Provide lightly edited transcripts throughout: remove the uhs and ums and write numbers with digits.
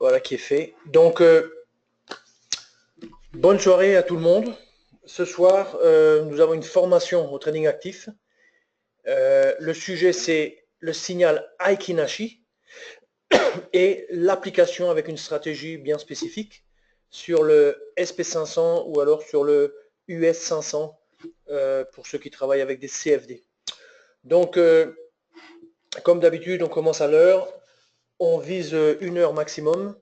Voilà qui est fait. Donc, bonne soirée à tout le monde. Ce soir, nous avons une formation au trading actif. Le sujet, c'est le signal Aiki-Nashi et l'application avec une stratégie bien spécifique sur le SP500 ou alors sur le US500 pour ceux qui travaillent avec des CFD. Donc, comme d'habitude, on commence à l'heure. On vise 1 heure maximum.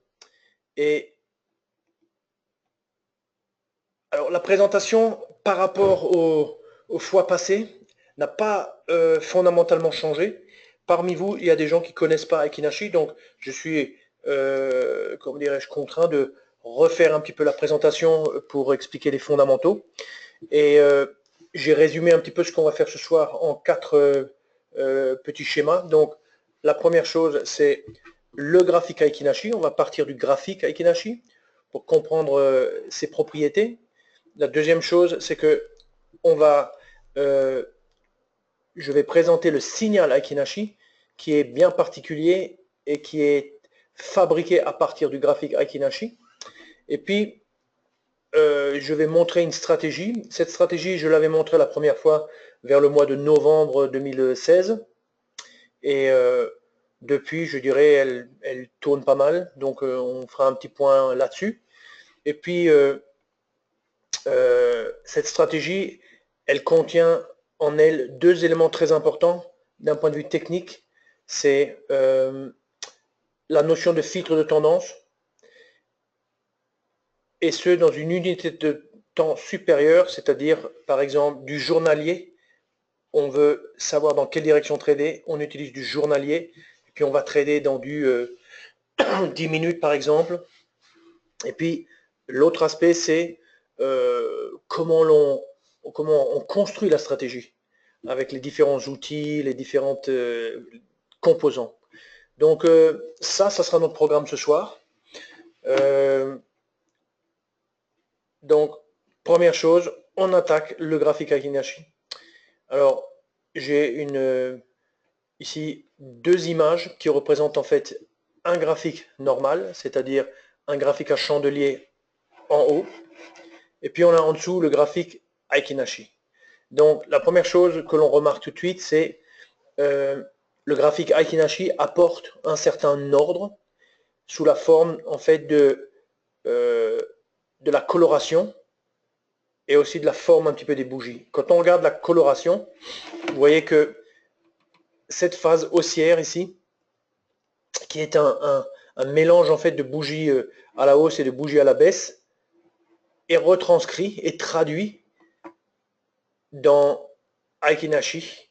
Et alors, la présentation par rapport aux fois passées n'a pas fondamentalement changé. Parmi vous, il y a des gens qui ne connaissent pas Aiki-Nashi, donc je suis, comment dirais-je, contraint de refaire un petit peu la présentation pour expliquer les fondamentaux. Et j'ai résumé un petit peu ce qu'on va faire ce soir en 4 petits schémas. Donc, la première chose, c'est le graphique Aiki-Nashi. On va partir du graphique Aiki-Nashi pour comprendre ses propriétés. La deuxième chose, c'est que je vais présenter le signal Aiki-Nashi qui est bien particulier et qui est fabriqué à partir du graphique Aiki-Nashi. Et puis, je vais montrer une stratégie. Cette stratégie, je l'avais montrée la première fois vers le mois de novembre 2016. Et depuis, je dirais, elle tourne pas mal. Donc, on fera un petit point là-dessus. Et puis, cette stratégie, elle contient en elle 2 éléments très importants d'un point de vue technique. C'est la notion de filtre de tendance, et ce dans une unité de temps supérieure, c'est-à-dire par exemple du journalier. On veut savoir dans quelle direction trader, on utilise du journalier, et puis on va trader dans du 10 minutes par exemple. Et puis l'autre aspect, c'est comment on construit la stratégie avec les différents outils, les différentes composants. Donc ça sera notre programme ce soir. Donc, première chose, on attaque le graphique Aiki-Nashi. Alors, j'ai ici 2 images qui représentent en fait un graphique normal, c'est-à-dire un graphique à chandelier en haut, et puis on a en dessous le graphique Aiki-Nashi. Donc, la première chose que l'on remarque tout de suite, c'est le graphique Aiki-Nashi apporte un certain ordre sous la forme en fait de la coloration et aussi de la forme un petit peu des bougies. Quand on regarde la coloration, vous voyez que cette phase haussière ici, qui est un mélange en fait de bougies à la hausse et de bougies à la baisse, est retranscrit et traduit dans Aiki-Nashi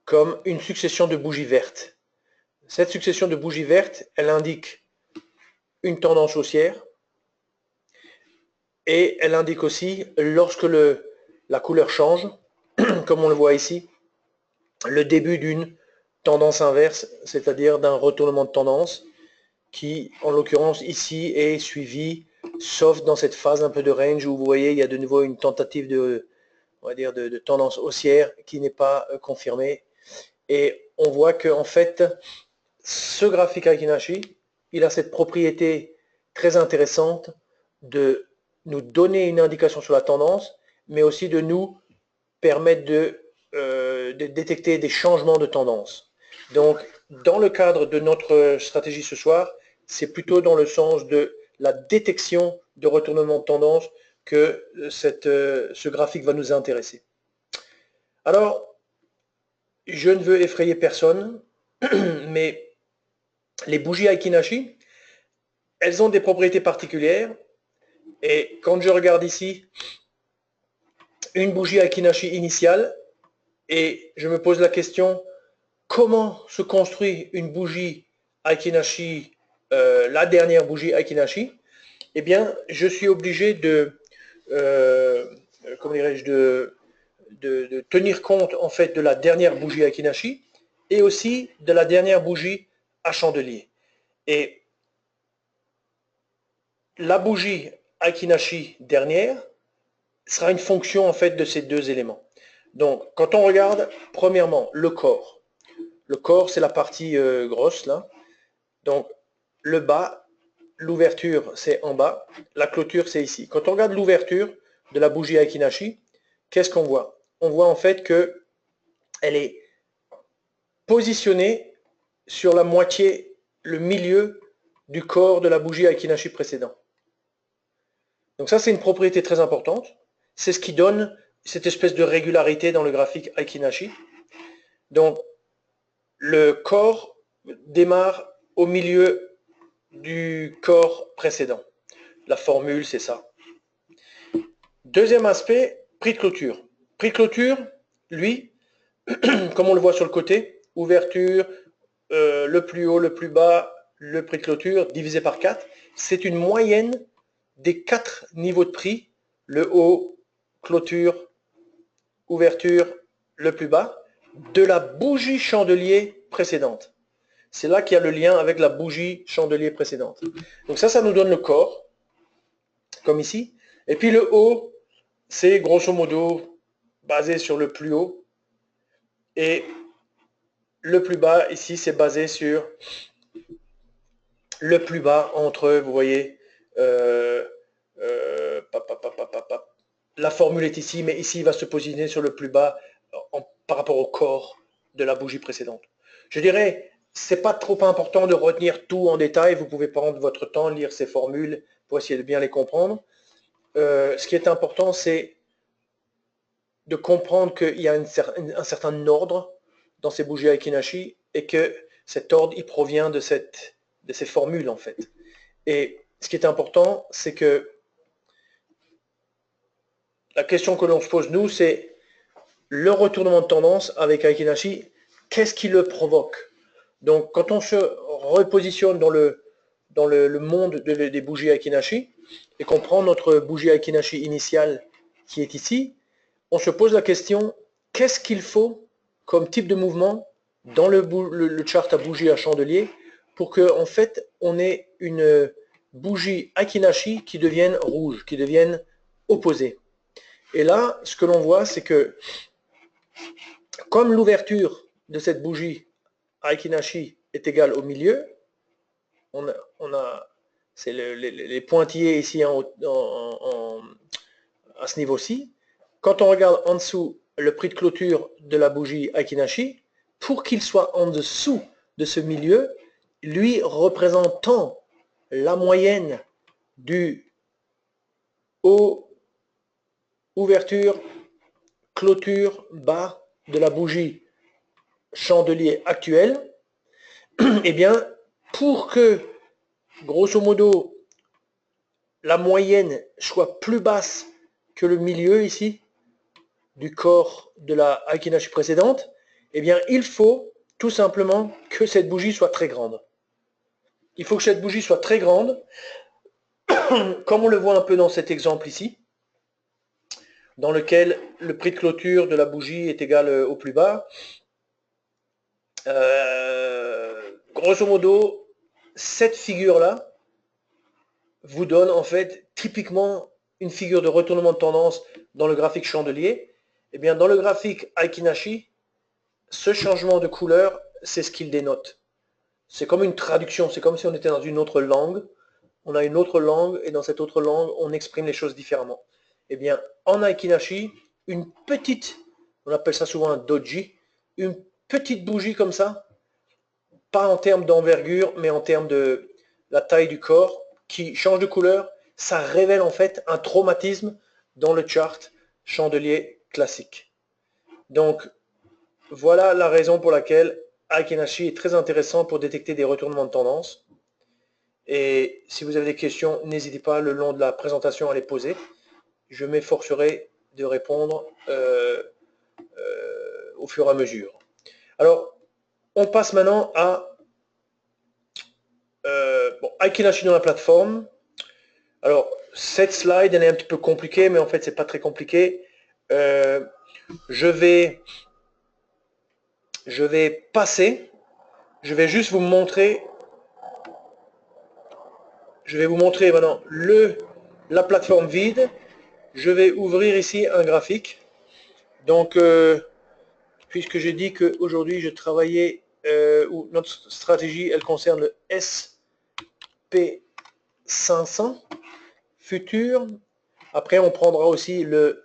comme une succession de bougies vertes. Cette succession de bougies vertes, elle indique une tendance haussière et elle indique aussi lorsque la couleur change, comme on le voit ici, le début d'une tendance inverse, c'est-à-dire d'un retournement de tendance qui, en l'occurrence ici, est suivi, sauf dans cette phase un peu de range où vous voyez il y a de nouveau une tentative de, on va dire, de tendance haussière qui n'est pas confirmée. Et on voit que en fait, ce graphique Aiki-Nashi, il a cette propriété très intéressante de nous donner une indication sur la tendance, mais aussi de nous permettre de détecter des changements de tendance. Donc, dans le cadre de notre stratégie ce soir, c'est plutôt dans le sens de la détection de retournement de tendance que ce graphique va nous intéresser. Alors, je ne veux effrayer personne, mais les bougies Aiki-Nashi, elles ont des propriétés particulières. Et quand je regarde ici, une bougie Aiki-Nashi initiale, et je me pose la question, comment se construit une bougie Aiki-Nashi, la dernière bougie Aiki-Nashi? Eh bien, je suis obligé comment dirais-je, de tenir compte en fait de la dernière bougie Aiki-Nashi et aussi de la dernière bougie à chandelier. Et la bougie Aiki-Nashi dernière sera une fonction en fait de ces 2 éléments. Donc, quand on regarde, premièrement, le corps. Le corps, c'est la partie grosse là. Donc, le bas, l'ouverture c'est en bas, la clôture c'est ici. Quand on regarde l'ouverture de la bougie Aiki-Nashi, qu'est-ce qu'on voit? On voit en fait que elle est positionnée sur la moitié, le milieu du corps de la bougie Aiki-Nashi précédent. Donc ça c'est une propriété très importante. C'est ce qui donne cette espèce de régularité dans le graphique Aiki-Nashi. Donc le corps démarre au milieu du corps précédent. La formule c'est ça. Deuxième aspect, prix de clôture. Prix de clôture, lui, comme on le voit sur le côté, ouverture, le plus haut, le plus bas, le prix de clôture divisé par 4, c'est une moyenne des 4 niveaux de prix, le haut, clôture, ouverture, le plus bas, de la bougie chandelier précédente. C'est là qu'il y a le lien avec la bougie chandelier précédente. Donc ça nous donne le corps, comme ici. Et puis le haut, c'est grosso modo basé sur le plus haut. Et le plus bas, ici, c'est basé sur le plus bas entre, vous voyez, la formule est ici, mais ici, il va se positionner sur le plus bas par rapport au corps de la bougie précédente. Je dirais, c'est pas trop important de retenir tout en détail. Vous pouvez prendre votre temps, lire ces formules pour essayer de bien les comprendre. Ce qui est important, c'est de comprendre qu'il y a un certain ordre dans ces bougies Aiki-Nashi et que cet ordre, il provient de ces formules en fait. Et ce qui est important, c'est que la question que l'on se pose nous, c'est le retournement de tendance avec Aiki-Nashi, qu'est-ce qui le provoque? Donc quand on se repositionne dans le monde des bougies Aiki-Nashi et qu'on prend notre bougie Aiki-Nashi initiale qui est ici, on se pose la question, qu'est-ce qu'il faut comme type de mouvement dans le chart à bougie à chandelier pour que en fait on ait une bougie Aiki-Nashi qui devienne rouge, qui devienne opposée. Et là, ce que l'on voit, c'est que comme l'ouverture de cette bougie Aiki-Nashi est égale au milieu, on a c'est les pointillés ici à ce niveau-ci. Quand on regarde en dessous le prix de clôture de la bougie Aiki-Nashi, pour qu'il soit en dessous de ce milieu, lui représentant la moyenne du haut, ouverture, clôture, bas de la bougie chandelier actuelle, eh bien, pour que, grosso modo, la moyenne soit plus basse que le milieu ici, du corps de la Aiki-Nashi précédente, eh bien, il faut tout simplement que cette bougie soit très grande. Il faut que cette bougie soit très grande, comme on le voit un peu dans cet exemple ici, dans lequel le prix de clôture de la bougie est égal au plus bas. Grosso modo, cette figure-là vous donne en fait typiquement une figure de retournement de tendance dans le graphique chandelier. Eh bien, dans le graphique Aiki-Nashi, ce changement de couleur, c'est ce qu'il dénote. C'est comme une traduction, c'est comme si on était dans une autre langue. On a une autre langue et dans cette autre langue, on exprime les choses différemment. Eh bien, en Aiki-Nashi, une petite, on appelle ça souvent un doji, une petite bougie comme ça, pas en termes d'envergure, mais en termes de la taille du corps, qui change de couleur, ça révèle en fait un traumatisme dans le chart chandelier classique. Donc, voilà la raison pour laquelle Aiki-Nashi est très intéressant pour détecter des retournements de tendance. Et si vous avez des questions, n'hésitez pas le long de la présentation à les poser. Je m'efforcerai de répondre au fur et à mesure. Alors, on passe maintenant à Aiki-Nashi dans la plateforme. Alors, cette slide, elle est un petit peu compliquée, mais en fait, c'est pas très compliqué. Je vais passer. Je vais juste vous montrer. Je vais vous montrer maintenant la plateforme vide. Je vais ouvrir ici un graphique. Donc, puisque j'ai dit qu'aujourd'hui je travaillais, ou notre stratégie, elle concerne le SPY, 500 futur. Après, on prendra aussi le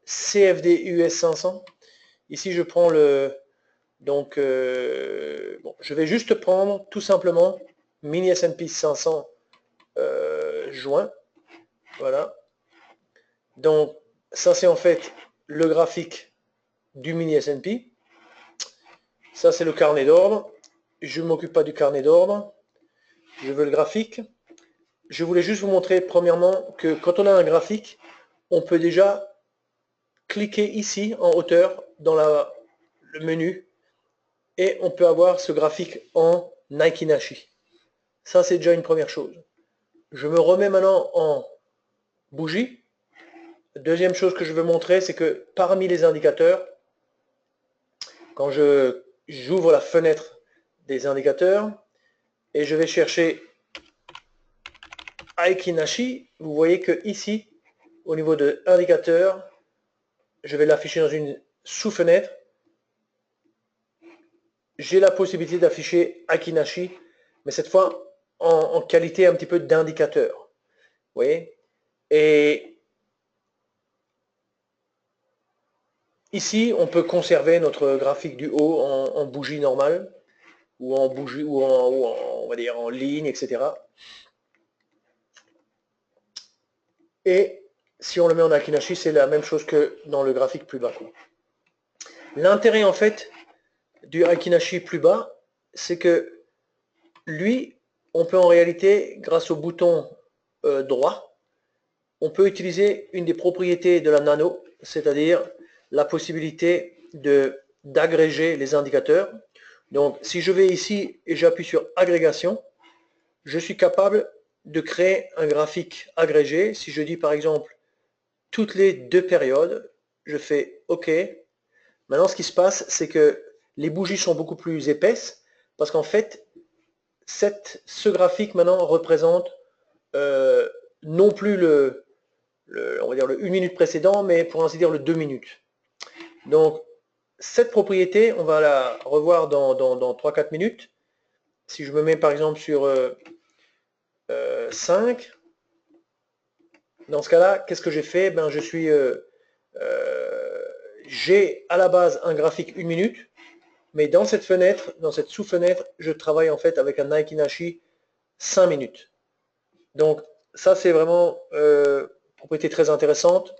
CFD US 500. Ici, je prends le... Donc, bon, je vais juste prendre tout simplement mini S&P 500 juin. Voilà. Donc, ça, c'est en fait le graphique du mini S&P. Ça, c'est le carnet d'ordre. Je ne m'occupe pas du carnet d'ordre. Je veux le graphique. Je voulais juste vous montrer, premièrement, que quand on a un graphique, on peut déjà cliquer ici, en hauteur, dans le menu, et on peut avoir ce graphique en Nike Nashi. Ça, c'est déjà une première chose. Je me remets maintenant en bougie. Deuxième chose que je veux montrer, c'est que parmi les indicateurs, quand j'ouvre la fenêtre des indicateurs et je vais chercher Aiki Nashi, vous voyez que ici, au niveau de indicateur, je vais l'afficher dans une sous-fenêtre. J'ai la possibilité d'afficher Aiki Nashi, mais cette fois en qualité un petit peu d'indicateur. Vous voyez? Et ici, on peut conserver notre graphique du haut en bougie normale, ou en bougie, ou on va dire en ligne, etc. Et si on le met en Aiki Nashi, c'est la même chose que dans le graphique plus bas. L'intérêt en fait du Aiki Nashi plus bas, c'est que lui, on peut en réalité, grâce au bouton droit, on peut utiliser une des propriétés de la nano, c'est-à-dire la possibilité d'agréger les indicateurs. Donc, si je vais ici et j'appuie sur agrégation, je suis capable de créer un graphique agrégé. Si je dis par exemple toutes les 2 périodes, je fais OK. Maintenant, ce qui se passe, c'est que les bougies sont beaucoup plus épaisses parce qu'en fait, ce graphique maintenant représente non plus on va dire le 1 minute précédent, mais pour ainsi dire le 2 minutes. Donc, cette propriété, on va la revoir dans 3-4 minutes. Si je me mets par exemple sur 5, dans ce cas-là, qu'est-ce que j'ai fait? Ben, j'ai à la base un graphique 1 minute, mais dans cette fenêtre, dans cette sous-fenêtre, je travaille en fait avec un Nike Nashi 5 minutes. Donc, ça c'est vraiment propriété très intéressante.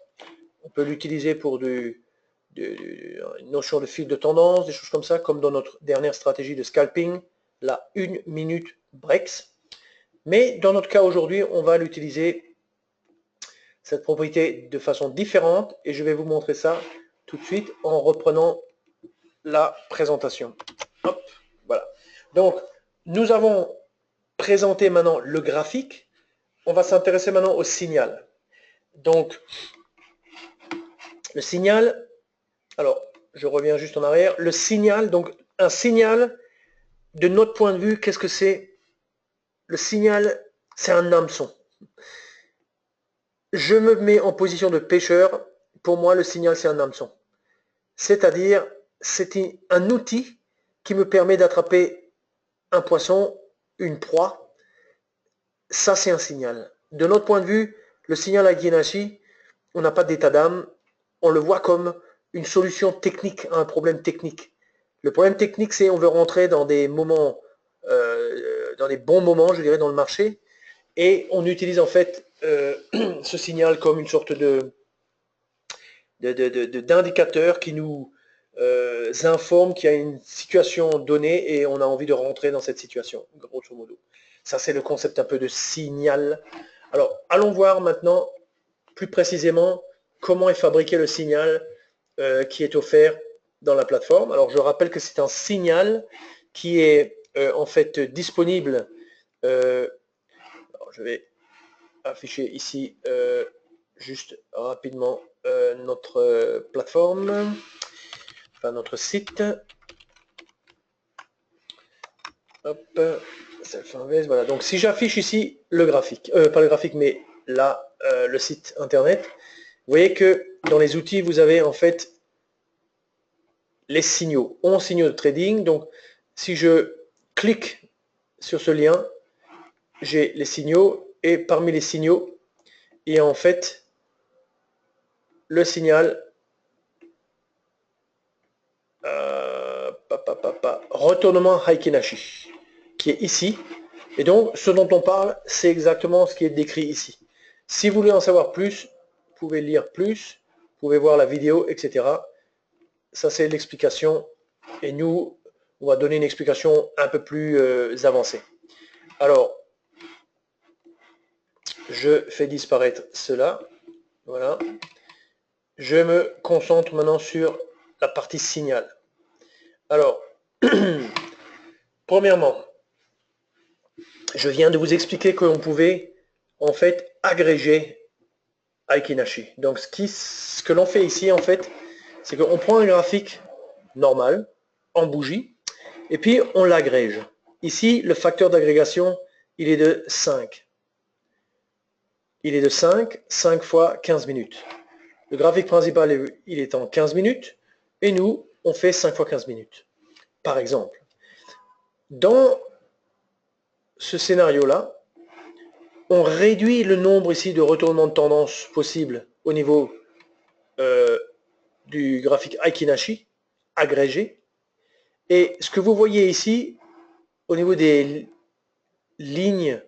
On peut l'utiliser pour une notion de fil de tendance, des choses comme ça, comme dans notre dernière stratégie de scalping, la 1 minute breaks. Mais dans notre cas aujourd'hui, on va l'utiliser cette propriété de façon différente et je vais vous montrer ça tout de suite en reprenant la présentation. Hop, voilà. Donc, nous avons présenté maintenant le graphique. On va s'intéresser maintenant au signal. Donc, le signal, alors, je reviens juste en arrière. Le signal, donc, un signal, de notre point de vue, qu'est-ce que c'est? Le signal, c'est un hameçon. Je me mets en position de pêcheur. Pour moi, le signal, c'est un hameçon. C'est-à-dire, c'est un outil qui me permet d'attraper un poisson, une proie. Ça, c'est un signal. De notre point de vue, le signal Aiki Nashi, on n'a pas d'état d'âme. On le voit comme une solution technique à un problème technique. Le problème technique, c'est on veut rentrer dans des moments, dans des bons moments, je dirais, dans le marché. Et on utilise en fait ce signal comme une sorte d'indicateur qui nous informe qu'il y a une situation donnée et on a envie de rentrer dans cette situation, grosso modo. Ça, c'est le concept un peu de signal. Alors, allons voir maintenant plus précisément comment est fabriqué le signal qui est offert dans la plateforme. Alors, je rappelle que c'est un signal qui est en fait disponible. Alors, je vais afficher ici juste rapidement notre plateforme, enfin notre site. Hop, self-invest, voilà. Donc si j'affiche ici le graphique, pas le graphique, mais là, le site internet, vous voyez que dans les outils, vous avez en fait les signaux, 11 signaux de trading. Donc si je clique sur ce lien, j'ai les signaux, et parmi les signaux, il y a en fait le signal retournement Heikinashi, qui est ici. Et donc, ce dont on parle, c'est exactement ce qui est décrit ici. Si vous voulez en savoir plus, vous pouvez lire plus, vous pouvez voir la vidéo, etc. Ça, c'est l'explication. Et nous, on va donner une explication un peu plus avancée. Alors, je fais disparaître cela. Voilà. Je me concentre maintenant sur la partie signal. Alors, premièrement, je viens de vous expliquer qu'on pouvait en fait agréger Heikinashi. Donc ce que l'on fait ici en fait, c'est qu'on prend un graphique normal en bougie et puis on l'agrège. Ici, le facteur d'agrégation, il est de 5. Il est de 5 fois 15 minutes. Le graphique principal, il est en 15 minutes et nous, on fait 5 fois 15 minutes. Par exemple, dans ce scénario-là, on réduit le nombre ici de retournements de tendance possibles au niveau du graphique Heikinashi agrégé. Et ce que vous voyez ici, au niveau des lignes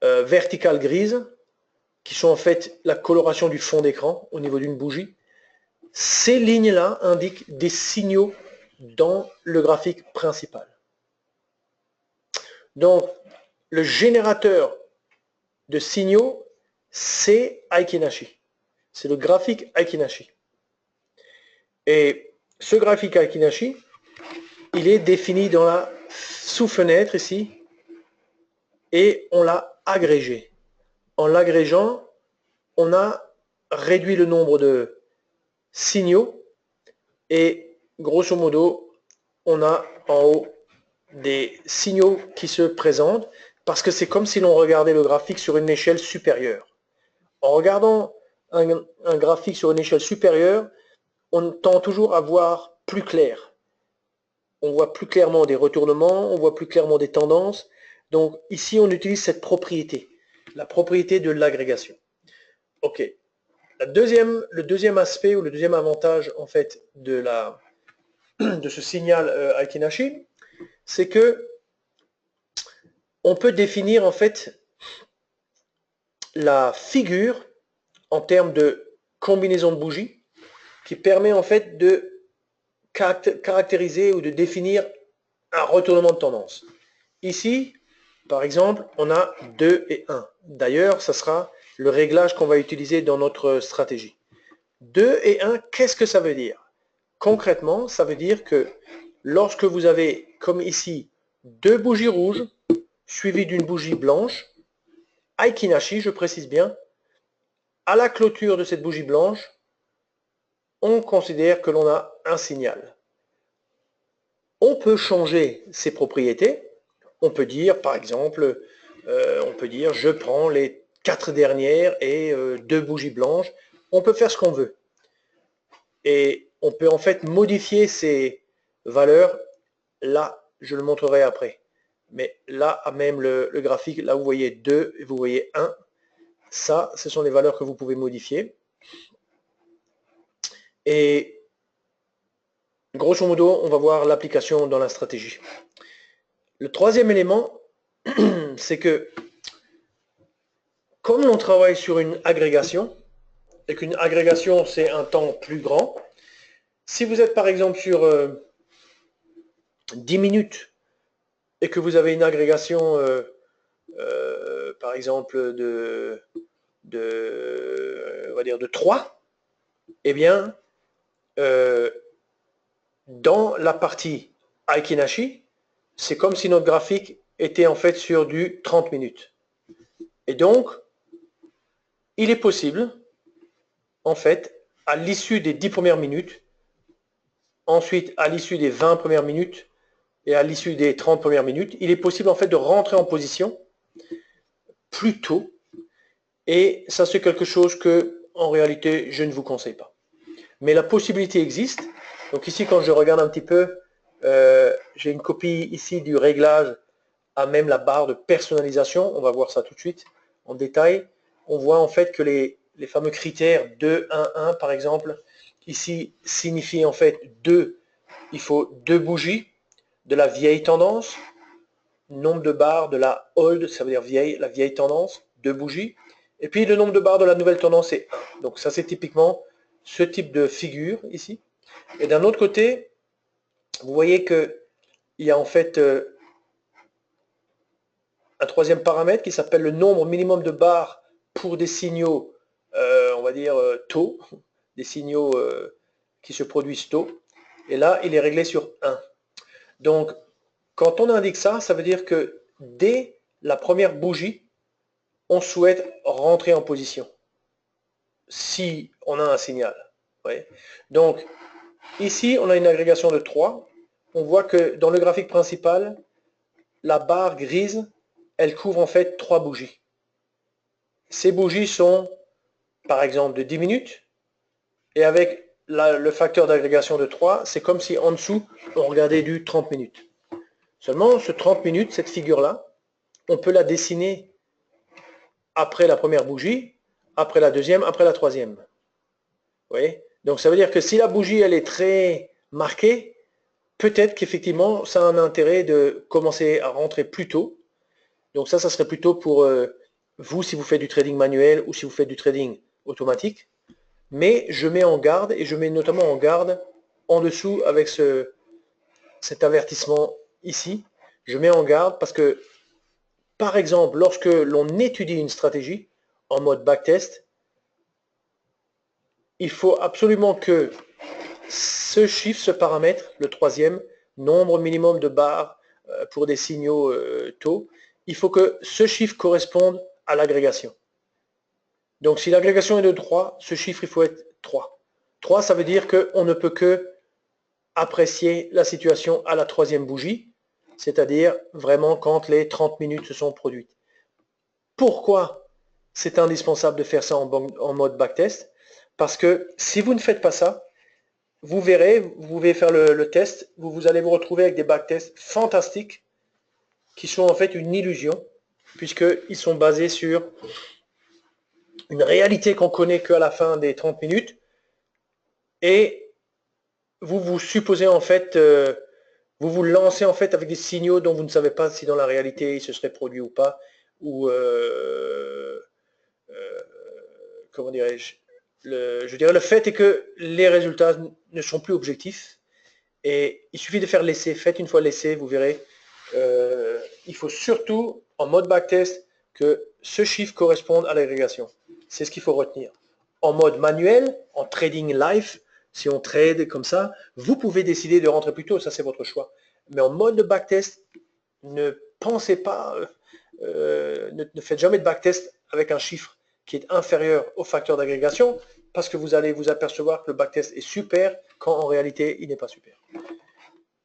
verticales grises, qui sont en fait la coloration du fond d'écran au niveau d'une bougie, ces lignes-là indiquent des signaux dans le graphique principal. Donc, le générateur de signaux, c'est Heikinashi. C'est le graphique Heikinashi. Et ce graphique Heikinashi, il est défini dans la sous-fenêtre ici, et on l'a agrégé. En l'agrégeant, on a réduit le nombre de signaux, et grosso modo, on a en haut des signaux qui se présentent, parce que c'est comme si l'on regardait le graphique sur une échelle supérieure. En regardant un graphique sur une échelle supérieure, on tend toujours à voir plus clair. On voit plus clairement des retournements, on voit plus clairement des tendances. Donc ici, on utilise cette propriété, la propriété de l'agrégation. Ok. Le deuxième aspect ou le deuxième avantage en fait de ce signal Heikinashi, c'est que on peut définir en fait la figure en termes de combinaison de bougies qui permet en fait de caractériser ou de définir un retournement de tendance. Ici, par exemple, on a 2 et 1. D'ailleurs, ça sera le réglage qu'on va utiliser dans notre stratégie. 2 et 1, qu'est-ce que ça veut dire? Concrètement, ça veut dire que lorsque vous avez, comme ici, 2 bougies rouges suivies d'une bougie blanche, Heikinashi, je précise bien, à la clôture de cette bougie blanche, on considère que l'on a un signal. On peut changer ses propriétés. On peut dire, par exemple, je prends les 4 dernières et 2 bougies blanches. On peut faire ce qu'on veut. Et on peut en fait modifier ces valeurs. Là, je le montrerai après. Mais là, même le graphique, là vous voyez 2 et vous voyez 1. Ça, ce sont les valeurs que vous pouvez modifier. Et grosso modo, on va voir l'application dans la stratégie. Le troisième élément, c'est que comme on travaille sur une agrégation, et qu'une agrégation c'est un temps plus grand, si vous êtes par exemple sur 10 minutes et que vous avez une agrégation par exemple on va dire de 3, eh bien dans la partie Heikinashi, c'est comme si notre graphique était en fait sur du 30 minutes. Et donc, il est possible, en fait, à l'issue des 10 premières minutes, ensuite à l'issue des 20 premières minutes et à l'issue des 30 premières minutes, il est possible en fait de rentrer en position plus tôt. Et ça, c'est quelque chose que, en réalité, je ne vous conseille pas. Mais la possibilité existe. Donc ici, quand je regarde un petit peu, j'ai une copie ici du réglage à même la barre de personnalisation. On va voir ça tout de suite en détail. On voit en fait que les fameux critères 2, 1, 1 par exemple, ici signifient en fait 2, il faut 2 bougies de la vieille tendance, nombre de barres de la old, ça veut dire vieille, la vieille tendance, 2 bougies, et puis le nombre de barres de la nouvelle tendance est 1. Donc ça c'est typiquement ce type de figure ici. Et d'un autre côté, vous voyez que il y a en fait un troisième paramètre qui s'appelle le nombre minimum de barres pour des signaux, on va dire tôt, des signaux qui se produisent tôt. Et là, il est réglé sur 1. Donc, quand on indique ça, ça veut dire que dès la première bougie, on souhaite rentrer en position. Si on a un signal. Ouais. Donc, ici, on a une agrégation de 3. On voit que dans le graphique principal, la barre grise, elle couvre en fait 3 bougies. Ces bougies sont, par exemple, de 10 minutes. Et avec le facteur d'agrégation de 3, c'est comme si en dessous, on regardait du 30 minutes. Seulement, ce 30 minutes, cette figure-là, on peut la dessiner après la première bougie, après la deuxième, après la troisième. Vous voyez? Donc ça veut dire que si la bougie elle est très marquée, peut-être qu'effectivement ça a un intérêt de commencer à rentrer plus tôt. Donc ça serait plutôt pour vous si vous faites du trading manuel ou si vous faites du trading automatique. Mais je mets en garde, et je mets notamment en garde en dessous avec cet avertissement ici. Je mets en garde parce que, par exemple, lorsque l'on étudie une stratégie en mode backtest, il faut absolument que ce chiffre, ce paramètre, le troisième, nombre minimum de barres pour des signaux tôt, il faut que ce chiffre corresponde à l'agrégation. Donc si l'agrégation est de 3, ce chiffre il faut être 3. 3, ça veut dire qu'on ne peut que apprécier la situation à la troisième bougie, c'est-à-dire vraiment quand les 30 minutes se sont produites. Pourquoi c'est indispensable de faire ça en mode backtest? Parce que si vous ne faites pas ça, vous verrez, vous pouvez faire le test, vous allez vous retrouver avec des backtests fantastiques qui sont en fait une illusion, puisqu'ils sont basés sur une réalité qu'on connaît qu'à la fin des 30 minutes, et vous supposez en fait, vous vous lancez en fait avec des signaux dont vous ne savez pas si dans la réalité ils se seraient produits ou pas, ou comment dirais-je, je dirais le fait est que les résultats ne sont plus objectifs, et il suffit de faire l'essai. Faites une fois l'essai, vous verrez. Il faut surtout, en mode backtest, que ce chiffre corresponde à l'agrégation. C'est ce qu'il faut retenir. En mode manuel, en trading live, si on trade comme ça, vous pouvez décider de rentrer plus tôt, ça c'est votre choix. Mais en mode de backtest, ne pensez pas, ne faites jamais de backtest avec un chiffre qui est inférieur au facteur d'agrégation, parce que vous allez vous apercevoir que le backtest est super, quand en réalité il n'est pas super.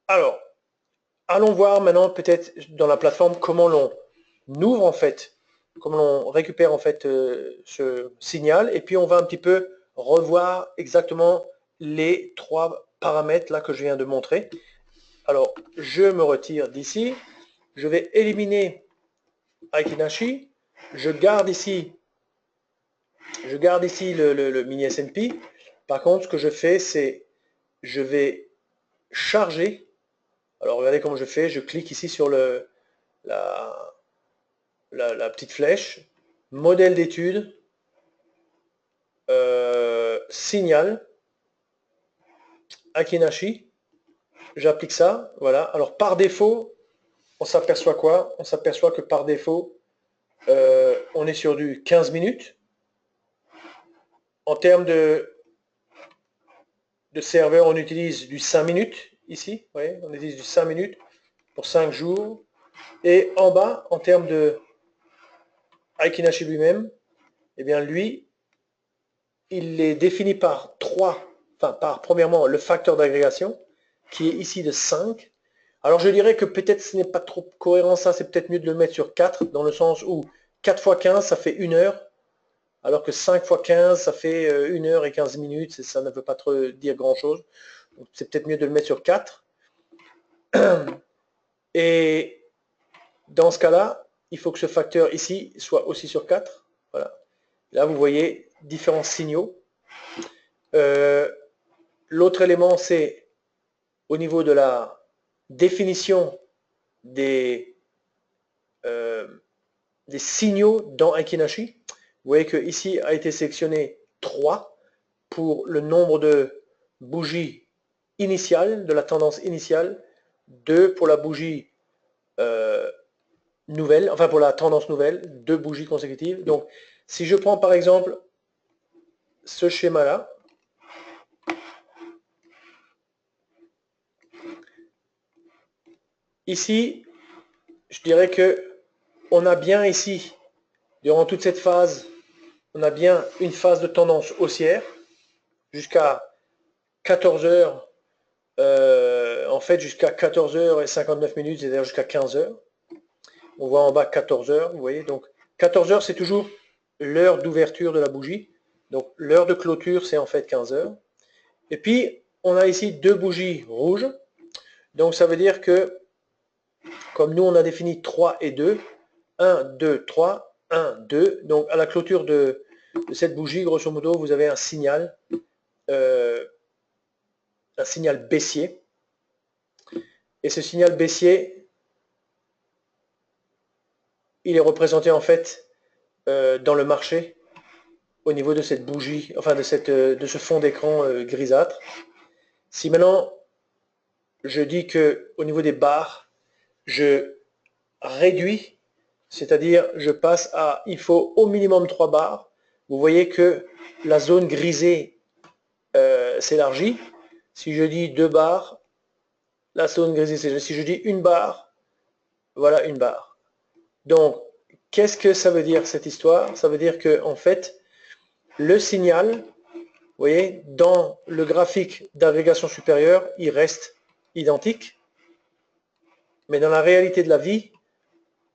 Alors, allons voir maintenant peut-être dans la plateforme comment l'on ouvre en fait, comment l'on récupère en fait ce signal, et puis on va un petit peu revoir exactement les 3 paramètres là que je viens de montrer. Alors, je me retire d'ici, je vais éliminer Aiki-Nashi, je garde ici le mini S&P. Par contre, ce que je fais, c'est je vais charger. Alors regardez comment je fais, je clique ici sur la petite flèche, modèle d'étude, signal, Aiki-Nashi, j'applique ça, voilà. Alors par défaut, on s'aperçoit quoi? On s'aperçoit que par défaut, on est sur du 15 minutes. En termes de serveur, on utilise du 5 minutes ici, vous voyez, on utilise du 5 minutes pour 5 jours. Et en bas, en termes de Aiki-Nashi lui-même, eh bien lui, il est défini par premièrement le facteur d'agrégation, qui est ici de 5. Alors je dirais que peut-être ce n'est pas trop cohérent ça, c'est peut-être mieux de le mettre sur 4, dans le sens où 4 fois 15, ça fait 1 heure, alors que 5 fois 15, ça fait 1 heure et 15 minutes, ça ne veut pas trop dire grand-chose. Donc c'est peut-être mieux de le mettre sur 4. Et Dans ce cas-là, il faut que ce facteur ici soit aussi sur 4. Voilà. Là, vous voyez différents signaux. L'autre élément, c'est au niveau de la définition des signaux dans Enkinashi. Vous voyez que ici a été sélectionné 3 pour le nombre de bougies initiales, de la tendance initiale, 2 pour la bougie nouvelle, enfin pour la tendance nouvelle, 2 bougies consécutives. Donc si je prends par exemple ce schéma-là, ici, je dirais que on a bien ici, durant toute cette phase, on a bien une phase de tendance haussière jusqu'à 14 heures, en fait jusqu'à 14h59, c'est-à-dire jusqu'à 15h. On voit en bas 14h, vous voyez, donc 14h c'est toujours l'heure d'ouverture de la bougie, donc l'heure de clôture c'est en fait 15h. Et puis on a ici 2 bougies rouges, donc ça veut dire que comme nous on a défini 3 et 2, 1, 2, 3, 1, 2, donc à la clôture de cette bougie, grosso modo, vous avez un signal baissier. Et ce signal baissier, il est représenté en fait dans le marché au niveau de cette bougie, enfin de ce fond d'écran grisâtre. Si maintenant je dis que au niveau des barres, je réduis, c'est-à-dire je passe à, il faut au minimum 3 barres, vous voyez que la zone grisée s'élargit. Si je dis 2 barres, la zone grisée s'élargit. Si je dis 1 barre, voilà 1 barre. Donc, qu'est-ce que ça veut dire cette histoire? Ça veut dire que en fait, le signal, vous voyez, dans le graphique d'agrégation supérieure, il reste identique. Mais dans la réalité de la vie,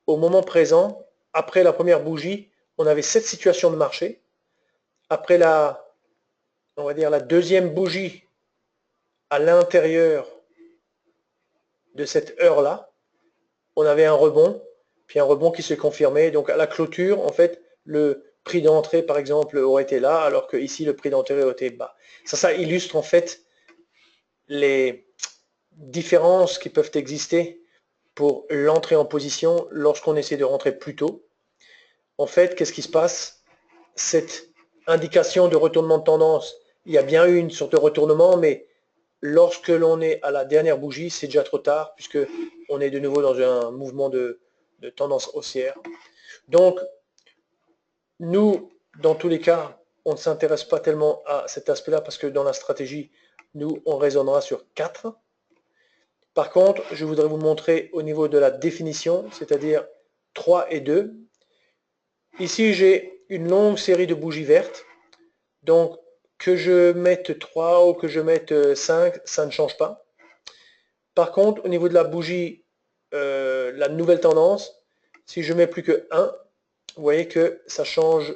au moment présent, après la première bougie, on avait cette situation de marché. Après on va dire la deuxième bougie à l'intérieur de cette heure-là, on avait un rebond, puis un rebond qui se confirmait. Donc à la clôture, en fait, le prix d'entrée, par exemple, aurait été là, alors que ici, le prix d'entrée aurait été bas. Ça illustre en fait les différences qui peuvent exister pour l'entrée en position lorsqu'on essaie de rentrer plus tôt. En fait, qu'est-ce qui se passe? Cette indication de retournement de tendance, il y a bien eu une sorte de retournement, mais lorsque l'on est à la dernière bougie, c'est déjà trop tard, puisque on est de nouveau dans un mouvement de tendance haussière. Donc, nous, dans tous les cas, on ne s'intéresse pas tellement à cet aspect-là, parce que dans la stratégie, nous, on raisonnera sur 4. Par contre, je voudrais vous montrer au niveau de la définition, c'est-à-dire 3 et 2. Ici, j'ai une longue série de bougies vertes. Donc, que je mette 3 ou que je mette 5, ça ne change pas. Par contre, au niveau de la bougie, la nouvelle tendance, si je mets plus que 1, vous voyez que ça change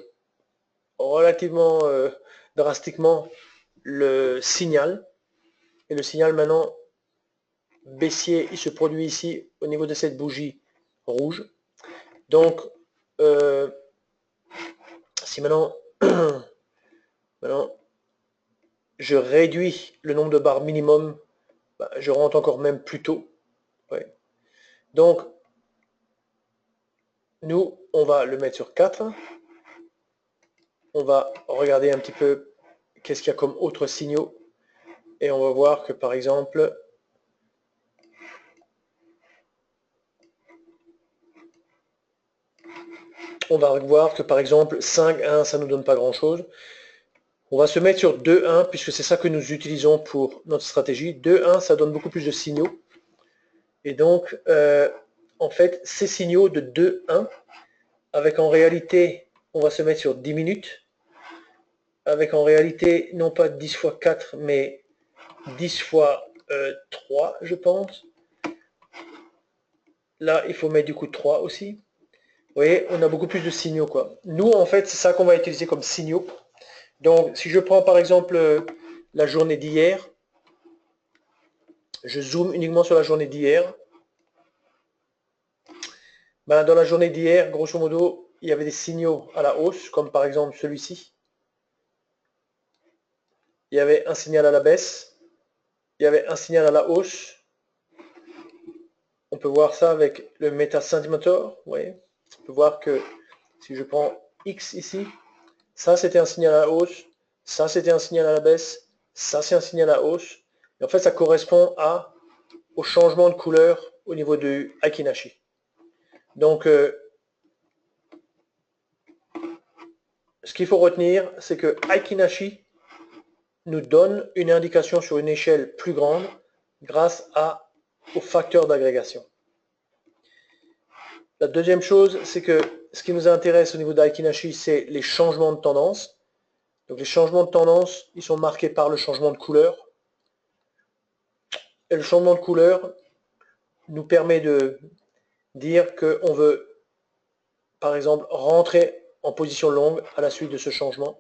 relativement drastiquement le signal. Et le signal maintenant baissier, il se produit ici au niveau de cette bougie rouge. Donc, si maintenant je réduis le nombre de barres minimum, je rentre encore même plus tôt. Ouais. Donc, nous, on va le mettre sur 4. On va regarder un petit peu qu'est-ce qu'il y a comme autres signaux. Et on va voir que par exemple, on va voir que par exemple 5-1, ça ne nous donne pas grand-chose. On va se mettre sur 2-1, puisque c'est ça que nous utilisons pour notre stratégie. 2-1, ça donne beaucoup plus de signaux. Et donc, en fait, ces signaux de 2-1, avec en réalité, on va se mettre sur 10 minutes, avec en réalité, non pas 10 fois 4, mais 10 fois 3, je pense. Là, il faut mettre du coup 3 aussi. Vous voyez, on a beaucoup plus de signaux, quoi. Nous, en fait, c'est ça qu'on va utiliser comme signaux. Donc, si je prends par exemple la journée d'hier, je zoome uniquement sur la journée d'hier. Ben, dans la journée d'hier, grosso modo, il y avait des signaux à la hausse, comme par exemple celui-ci. Il y avait un signal à la baisse, il y avait un signal à la hausse. On peut voir ça avec le Meta Centimeter. Ouais. On peut voir que si je prends X ici, ça c'était un signal à la hausse, ça c'était un signal à la baisse, ça c'est un signal à la hausse. Et en fait, ça correspond au changement de couleur au niveau du Aiki Nashi. Donc, ce qu'il faut retenir, c'est que Aiki Nashi nous donne une indication sur une échelle plus grande grâce au facteur d'agrégation. La deuxième chose, c'est que ce qui nous intéresse au niveau d'Aiki Nashi, c'est les changements de tendance. Donc les changements de tendance, ils sont marqués par le changement de couleur. Et le changement de couleur nous permet de dire qu'on veut, par exemple, rentrer en position longue à la suite de ce changement.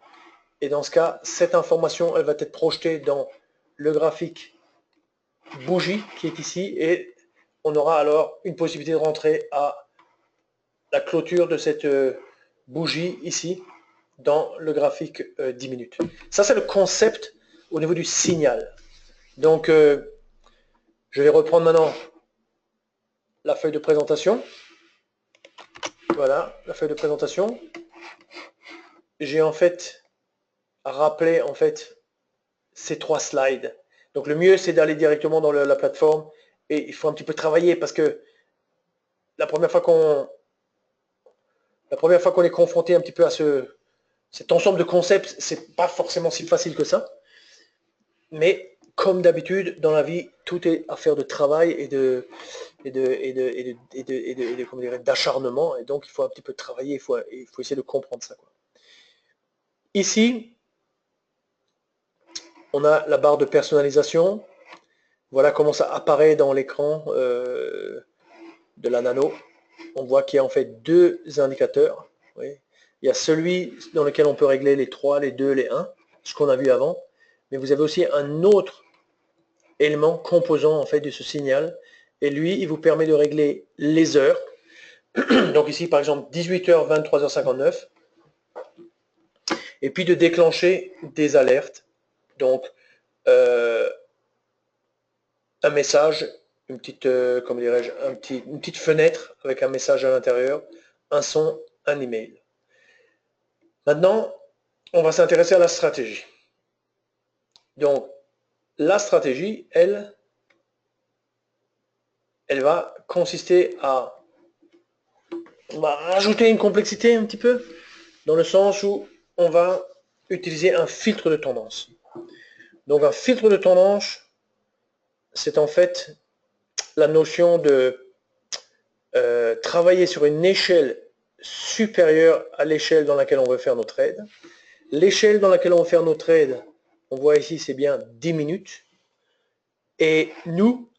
Et dans ce cas, cette information, elle va être projetée dans le graphique bougie qui est ici, et on aura alors une possibilité de rentrer à la clôture de cette bougie ici dans le graphique 10 minutes. Ça, c'est le concept au niveau du signal. Donc, je vais reprendre maintenant la feuille de présentation. Voilà, la feuille de présentation. J'ai en fait rappelé en fait ces 3 slides. Donc le mieux, c'est d'aller directement dans la plateforme, et il faut un petit peu travailler parce que la première fois qu'on est confronté un petit peu à cet ensemble de concepts, c'est pas forcément si facile que ça. Mais comme d'habitude dans la vie, tout est affaire de travail et d'acharnement, et donc il faut un petit peu travailler, il faut essayer de comprendre ça, quoi. Ici, on a la barre de personnalisation. Voilà comment ça apparaît dans l'écran de la Nano. On voit qu'il y a en fait 2 indicateurs. Oui. Il y a celui dans lequel on peut régler les 3, les 2, les 1, ce qu'on a vu avant. Mais vous avez aussi un autre élément composant en fait de ce signal. Et lui, il vous permet de régler les heures. Donc ici, par exemple, 18h, 23h59. Et puis de déclencher des alertes. Donc, un message, une petite, comment dirais-je, une petite fenêtre avec un message à l'intérieur, un son, un email. Maintenant, on va s'intéresser à la stratégie. Donc, la stratégie, elle va consister à... On va rajouter une complexité un petit peu, dans le sens où on va utiliser un filtre de tendance. Donc, un filtre de tendance, c'est en fait la notion de travailler sur une échelle supérieure à l'échelle dans laquelle on veut faire nos trades. L'échelle dans laquelle on veut faire nos trades, on voit ici, c'est bien 10 minutes. Et nous,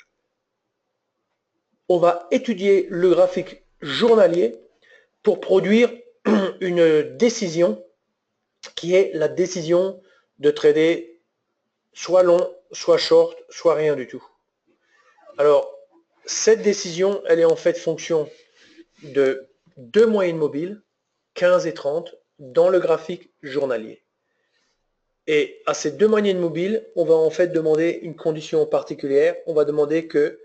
on va étudier le graphique journalier pour produire une décision qui est la décision de trader soit long, soit short, soit rien du tout. Alors, cette décision, elle est en fait fonction de 2 moyennes mobiles, 15 et 30, dans le graphique journalier. Et à ces 2 moyennes mobiles, on va en fait demander une condition particulière. On va demander que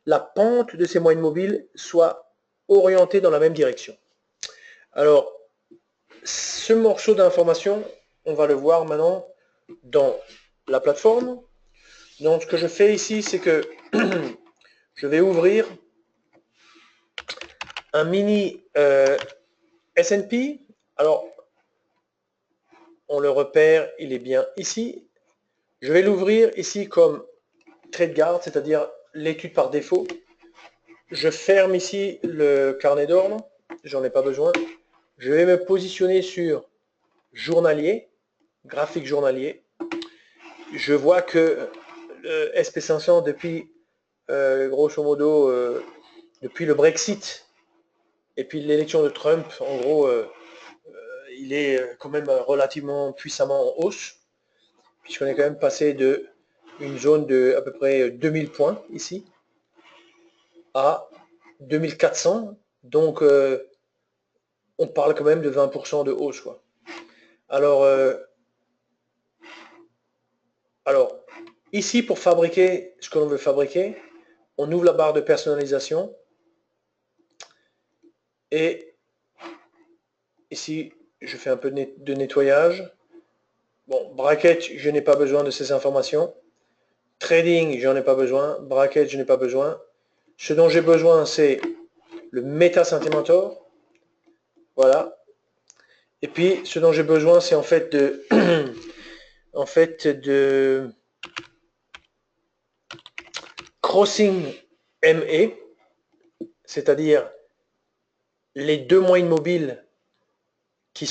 la pente de ces moyennes mobiles soit orientée dans la même direction. Alors, ce morceau d'information, on va le voir maintenant dans la plateforme. Donc, ce que je fais ici, c'est que je vais ouvrir un mini S&P. Alors, on le repère, il est bien ici. Je vais l'ouvrir ici comme TradeGuard, c'est-à-dire l'étude par défaut. Je ferme ici le carnet d'ordre, j'en ai pas besoin. Je vais me positionner sur journalier, graphique journalier. Je vois que le SP500 depuis grosso modo depuis le Brexit et puis l'élection de Trump, en gros il est quand même relativement puissamment en hausse, puisqu'on est quand même passé de une zone de à peu près 2000 points ici à 2400, Donc, on parle quand même de 20% de hausse, quoi. Alors, ici, pour fabriquer ce que l'on veut fabriquer, on ouvre la barre de personnalisation. Et ici, je fais un peu de nettoyage. Bon, bracket, je n'ai pas besoin de ces informations. Trading, j'en ai pas besoin. Bracket, je n'ai pas besoin. Ce dont j'ai besoin, c'est le Meta Sentimentor. Voilà. Et puis, ce dont j'ai besoin, c'est en fait de crossing MA, c'est-à-dire les deux moyennes mobiles qui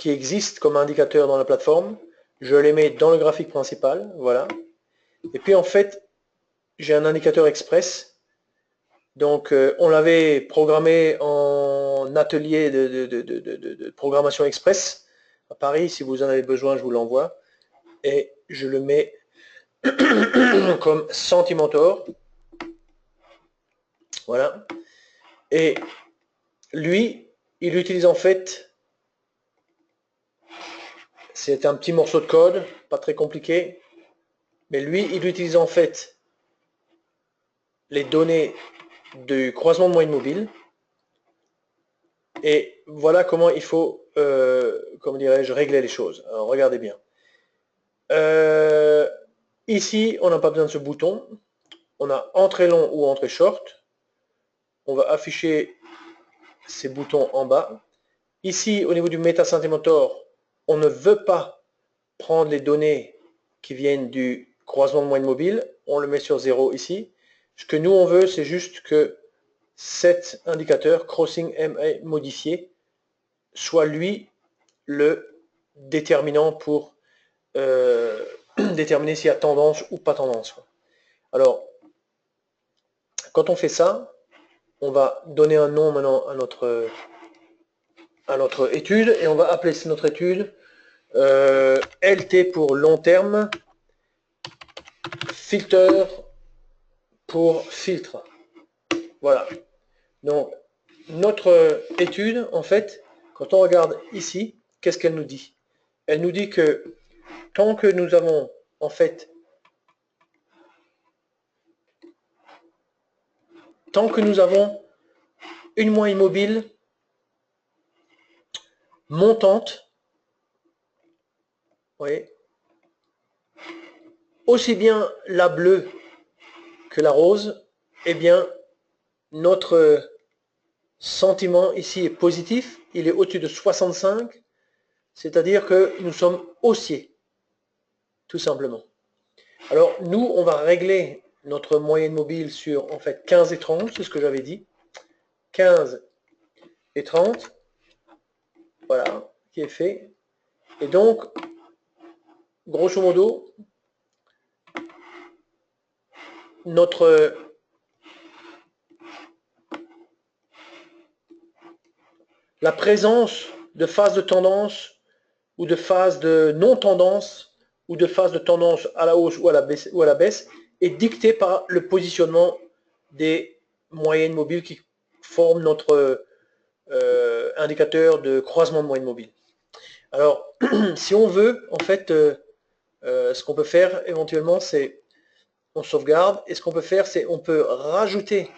existent comme indicateur dans la plateforme. Je les mets dans le graphique principal. Voilà. Et puis, en fait, j'ai un indicateur express. Donc, on l'avait programmé en atelier de programmation express à Paris. Si vous en avez besoin, je vous l'envoie. Et je le mets comme Sentimentor. Voilà. Et lui, il utilise en fait, c'est un petit morceau de code, pas très compliqué, mais lui, il utilise en fait les données du croisement de moyenne mobile. Et voilà comment il faut, comment dirais-je, régler les choses. Alors, regardez bien. Ici, on n'a pas besoin de ce bouton. On a entrée long ou entrée short. On va afficher ces boutons en bas. Ici, au niveau du Meta Sentimentor, on ne veut pas prendre les données qui viennent du croisement de moyenne mobile. On le met sur 0 ici. Ce que nous, on veut, c'est juste que cet indicateur, Crossing MA modifié, soit lui le déterminant pour déterminer s'il y a tendance ou pas tendance. Alors, quand on fait ça, on va donner un nom maintenant à notre étude et on va appeler notre étude LT pour long terme, filter pour filtre. Voilà. Donc, notre étude, en fait, quand on regarde ici, qu'est-ce qu'elle nous dit? Elle nous dit que tant que nous avons, en fait, une moyenne mobile montante, vous voyez, aussi bien la bleue que la rose, eh bien, notre sentiment ici est positif, il est au-dessus de 65, c'est-à-dire que nous sommes haussiers, tout simplement. Alors, nous, on va régler notre moyenne mobile sur, en fait, 15 et 30, c'est ce que j'avais dit. 15 et 30, voilà, qui est fait. Et donc, grosso modo, la présence de phase de tendance ou de phase de non-tendance ou de phase de tendance à la hausse ou à la baisse est dictée par le positionnement des moyennes mobiles qui forment notre indicateur de croisement de moyenne mobile. Alors, si on veut, en fait, ce qu'on peut faire éventuellement, c'est on sauvegarde, et ce qu'on peut faire, c'est on peut rajouter,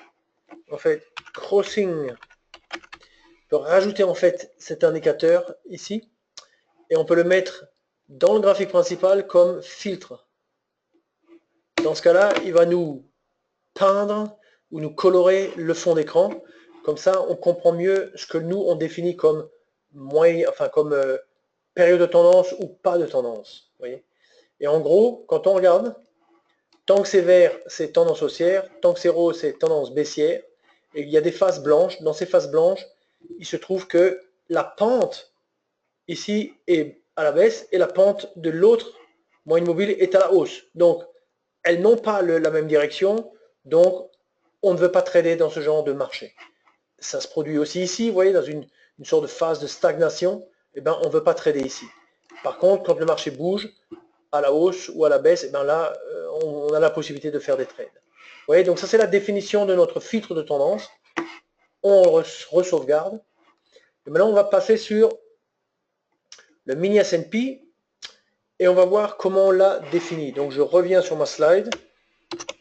en fait, crossing, on peut rajouter en fait cet indicateur ici, et on peut le mettre dans le graphique principal comme filtre. Dans ce cas-là, il va nous peindre ou nous colorer le fond d'écran. Comme ça, on comprend mieux ce que nous, on définit comme période de tendance ou pas de tendance. Voyez. Et en gros, quand on regarde, tant que c'est vert, c'est tendance haussière, tant que c'est rose, c'est tendance baissière. Et il y a des phases blanches. Dans ces phases blanches, il se trouve que la pente ici est à la baisse et la pente de l'autre moyenne mobile est à la hausse. Donc, elles n'ont pas la même direction, donc on ne veut pas trader dans ce genre de marché. Ça se produit aussi ici, vous voyez, dans une sorte de phase de stagnation, eh ben, on ne veut pas trader ici. Par contre, quand le marché bouge à la hausse ou à la baisse, eh ben là, on a la possibilité de faire des trades. Vous voyez, donc ça c'est la définition de notre filtre de tendance. on re-sauvegarde. Et maintenant, on va passer sur le mini S&P et on va voir comment on l'a défini. Donc, je reviens sur ma slide.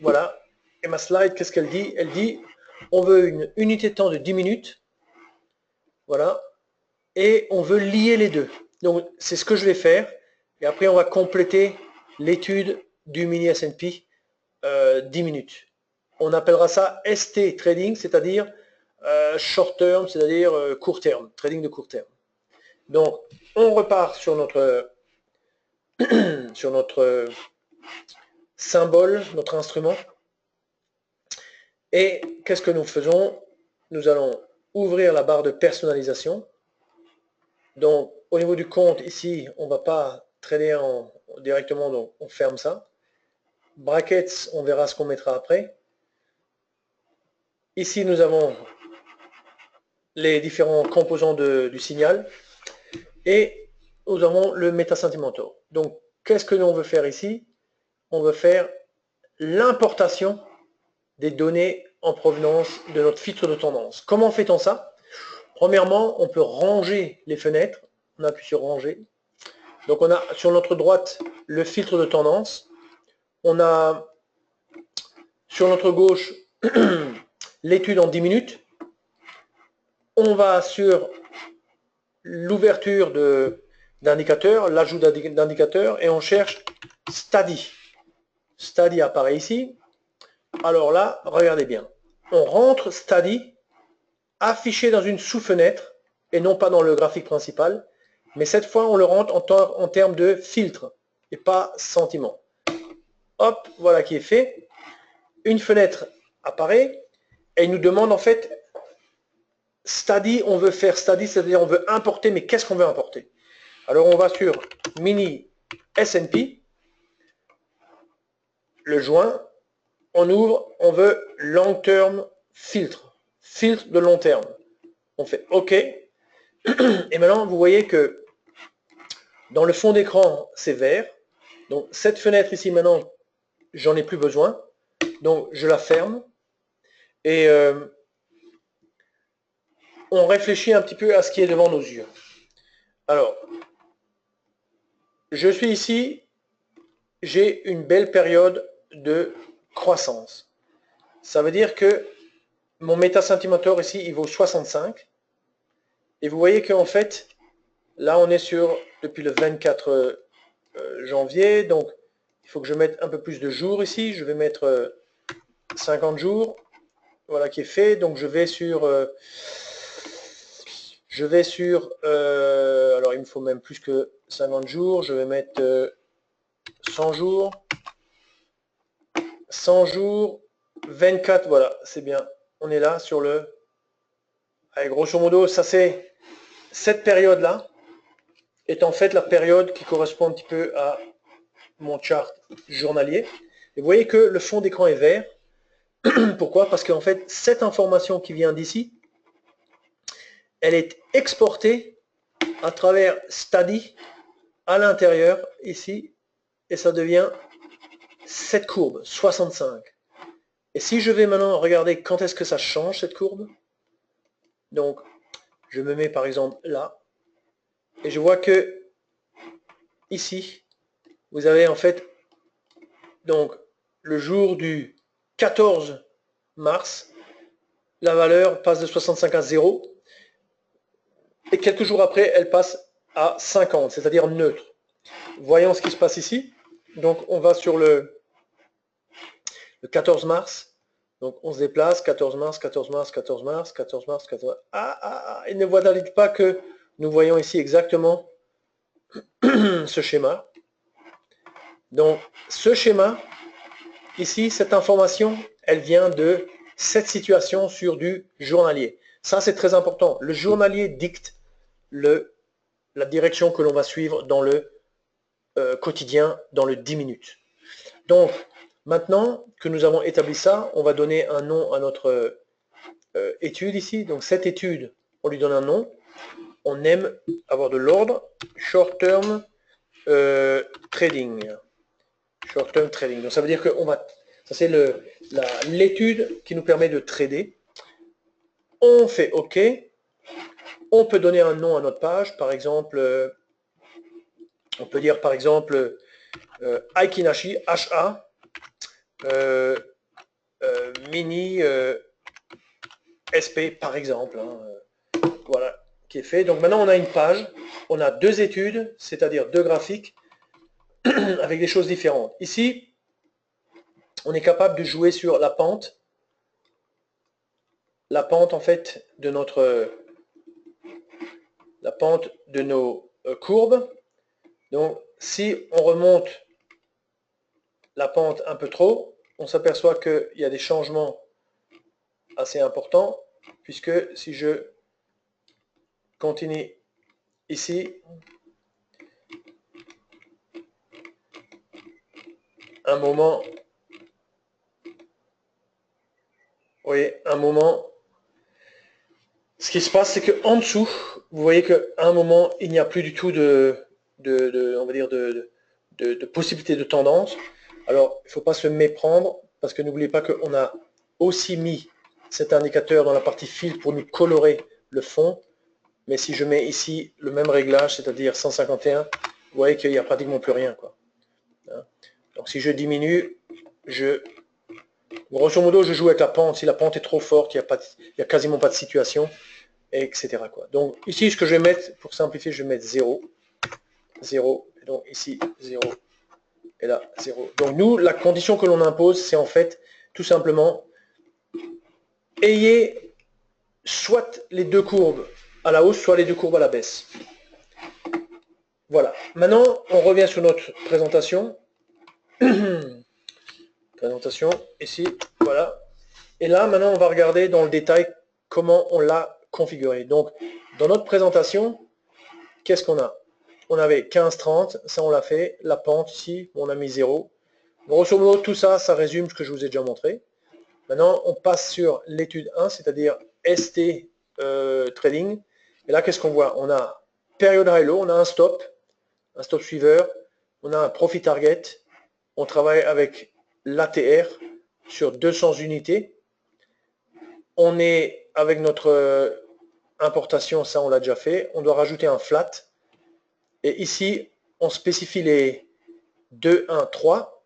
Voilà. Et ma slide, qu'est-ce qu'elle dit? Elle dit, on veut une unité de temps de 10 minutes. Voilà. Et on veut lier les deux. Donc, c'est ce que je vais faire. Et après, on va compléter l'étude du mini S&P 10 minutes. On appellera ça ST trading, c'est-à-dire short term, c'est-à-dire court terme, trading de court terme. Donc, on repart sur notre symbole, notre instrument. Et qu'est-ce que nous faisons? Nous allons ouvrir la barre de personnalisation. Donc, au niveau du compte, ici, on ne va pas trader directement, donc on ferme ça. Brackets, on verra ce qu'on mettra après. Ici, nous avons les différents composants du signal. Et nous avons le MetaSentimento. Donc, qu'est-ce que l'on veut faire ici? On veut faire l'importation des données en provenance de notre filtre de tendance. Comment fait-on ça? Premièrement, on peut ranger les fenêtres. On appuie sur ranger. Donc, on a sur notre droite le filtre de tendance. On a sur notre gauche l'étude en 10 minutes. On va sur l'ouverture d'indicateurs, l'ajout d'indicateurs, et on cherche Study. Study apparaît ici. Alors là, regardez bien. On rentre Study, affiché dans une sous-fenêtre, et non pas dans le graphique principal. Mais cette fois, on le rentre en termes de filtre, et pas sentiment. Hop, voilà qui est fait. Une fenêtre apparaît, et il nous demande en fait Study, on veut faire Study, c'est-à-dire on veut importer, mais qu'est-ce qu'on veut importer? Alors on va sur Mini S&P, le joint, on ouvre, on veut Long Term Filtre, filtre de long terme. On fait OK. Et maintenant, vous voyez que dans le fond d'écran, c'est vert. Donc cette fenêtre ici, maintenant, j'en ai plus besoin. Donc je la ferme. Et on réfléchit un petit peu à ce qui est devant nos yeux. Alors, je suis ici, j'ai une belle période de croissance. Ça veut dire que mon MetaSentimentor ici, il vaut 65. Et vous voyez qu'en fait, là, on est sur depuis le 24 janvier. Donc, il faut que je mette un peu plus de jours ici. Je vais mettre 50 jours. Voilà qui est fait. Donc, je vais sur... alors, il me faut même plus que 50 jours. Je vais mettre 100 jours. 100 jours. 24, voilà, c'est bien. On est là sur le... Allez, grosso modo, ça c'est... Cette période-là est en fait la période qui correspond un petit peu à mon chart journalier. Et vous voyez que le fond d'écran est vert. Pourquoi? Parce qu'en fait, cette information qui vient d'ici, elle est exportée à travers Study à l'intérieur, ici, et ça devient cette courbe, 65. Et si je vais maintenant regarder quand est-ce que ça change, cette courbe, donc je me mets par exemple là, et je vois que ici, vous avez en fait donc le jour du 14 mars, la valeur passe de 65 à 0, et quelques jours après, elle passe à 50, c'est-à-dire neutre. Voyons ce qui se passe ici. Donc on va sur le 14 mars. Donc on se déplace, 14 mars, 14 mars, 14 mars, 14 mars, 14 mars. Et ne voilà pas que nous voyons ici exactement ce schéma. Donc ce schéma, ici, cette information, elle vient de cette situation sur du journalier. Ça, c'est très important. Le journalier dicte la direction que l'on va suivre dans le quotidien, dans le 10 minutes. Donc, maintenant que nous avons établi ça, on va donner un nom à notre étude ici. Donc, cette étude, on lui donne un nom. On aime avoir de l'ordre. Short Term Trading. Short Term Trading. Donc, ça veut dire que ça c'est l'étude qui nous permet de trader. On fait OK. On peut donner un nom à notre page. Par exemple, on peut dire par exemple Aikinashi, HA, mini SP par exemple. Hein, voilà, qui est fait. Donc maintenant on a une page, on a deux études, c'est-à-dire deux graphiques avec des choses différentes. Ici, on est capable de jouer sur la pente en fait de la pente de nos courbes. Donc si on remonte la pente un peu trop, on s'aperçoit qu'il y a des changements assez importants, puisque si je continue ici, un moment, oui, un moment, ce qui se passe, c'est qu'en dessous, vous voyez qu'à un moment, il n'y a plus du tout on va dire de possibilité de tendance. Alors, il ne faut pas se méprendre, parce que n'oubliez pas qu'on a aussi mis cet indicateur dans la partie fil pour nous colorer le fond. Mais si je mets ici le même réglage, c'est-à-dire 151, vous voyez qu'il n'y a pratiquement plus rien, quoi. Donc si je diminue, grosso modo, je joue avec la pente. Si la pente est trop forte, il n'y a quasiment pas de situation, etc. quoi. Donc ici, ce que je vais mettre, pour simplifier, je vais mettre 0. 0, et donc ici 0, et là 0. Donc nous, la condition que l'on impose, c'est en fait, tout simplement, ayez soit les deux courbes à la hausse, soit les deux courbes à la baisse. Voilà. Maintenant, on revient sur notre présentation. Présentation, ici, voilà. Et là, maintenant, on va regarder dans le détail comment on l'a configuré. Donc, dans notre présentation, qu'est-ce qu'on a? On avait 15-30, ça on l'a fait. La pente ici, on a mis 0. Grosso modo, tout ça, ça résume ce que je vous ai déjà montré. Maintenant, on passe sur l'étude 1, c'est-à-dire ST Trading. Et là, qu'est-ce qu'on voit? On a période high-low, on a un stop suiveur, on a un profit target, on travaille avec l'ATR sur 200 unités. On est avec notre importation, ça on l'a déjà fait. On doit rajouter un flat. Et ici, on spécifie les 2, 1, 3.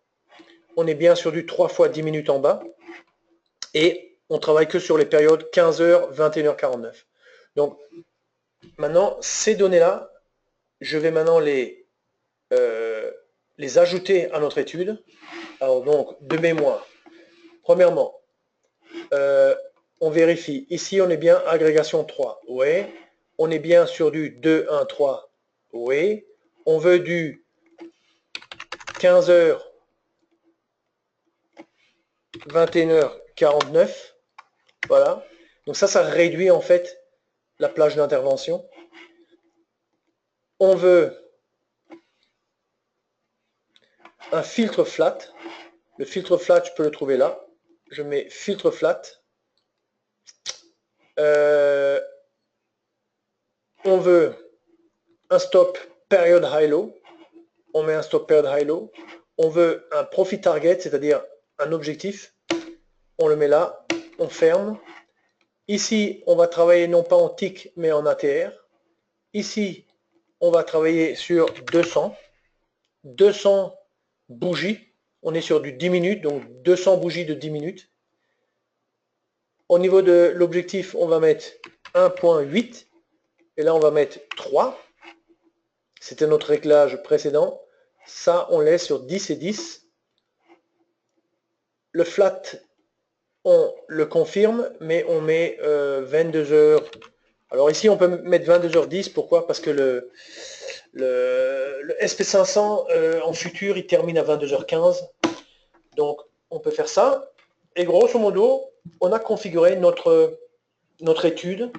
On est bien sur du 3 fois 10 minutes en bas. Et on travaille que sur les périodes 15h, 21h49. Donc, maintenant, ces données-là, je vais maintenant les ajouter à notre étude. Alors, donc, de mémoire. Premièrement, on vérifie. Ici, on est bien agrégation 3. Oui. On est bien sur du 2, 1, 3. Oui. On veut du 15h, 21h49. Voilà. Donc ça réduit en fait la plage d'intervention. On veut un filtre flat. Le filtre flat, je peux le trouver là. Je mets filtre flat. On veut un stop period high-low. On met un stop period high-low. On veut un profit target, c'est-à-dire un objectif. On le met là. On ferme. Ici, on va travailler non pas en tick, mais en ATR. Ici, on va travailler sur 200. 200 bougies. On est sur du 10 minutes, donc 200 bougies de 10 minutes. Au niveau de l'objectif, on va mettre 1.8. Et là, on va mettre 3. C'était notre réglage précédent. Ça, on laisse sur 10 et 10. Le flat, on le confirme, mais on met 22 heures. Alors ici, on peut mettre 22h10. Pourquoi? Parce que le SP500 en futur, il termine à 22h15. Donc, on peut faire ça. Et grosso modo, on a configuré notre étude.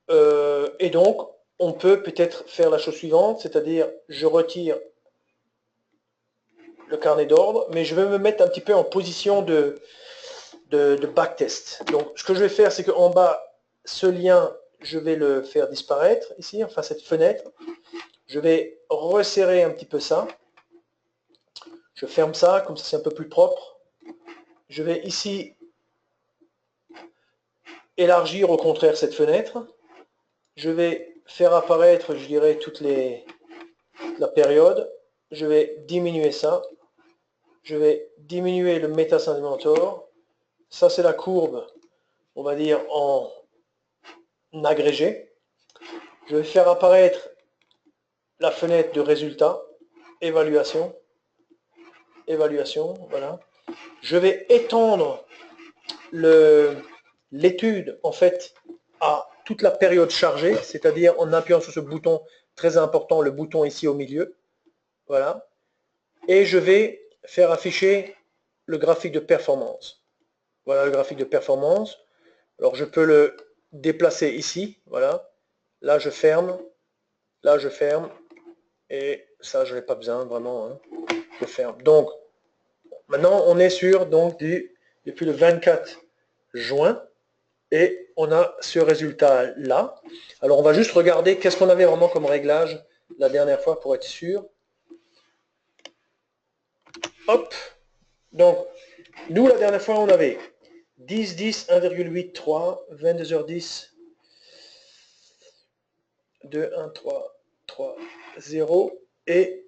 Et donc, on peut peut-être faire la chose suivante, c'est-à-dire, je retire le carnet d'ordre, mais je vais me mettre un petit peu en position de backtest. Donc, ce que je vais faire, c'est qu'en bas, ce lien, je vais le faire disparaître ici, enfin cette fenêtre. Je vais resserrer un petit peu ça. Je ferme ça, comme ça c'est un peu plus propre. Je vais ici élargir au contraire cette fenêtre. Je vais faire apparaître, je dirais, la période. Je vais diminuer ça. Je vais diminuer le Metasegmentor. Ça, c'est la courbe, on va dire, en agrégé. Je vais faire apparaître la fenêtre de résultat, évaluation, évaluation, voilà. Je vais étendre l'étude, en fait, à toute la période chargée, c'est-à-dire en appuyant sur ce bouton très important, le bouton ici au milieu, voilà. Et je vais faire afficher le graphique de performance. Voilà le graphique de performance. Alors je peux le déplacer ici, voilà. Là je ferme, et ça je n'ai pas besoin vraiment, hein. Je ferme. Donc maintenant on est sur depuis le 24 juin et on a ce résultat là. Alors on va juste regarder qu'est-ce qu'on avait vraiment comme réglage la dernière fois pour être sûr. Hop, donc nous la dernière fois on avait 10, 10, 1,83, 22h10, 2, 1, 3, 3, 0 et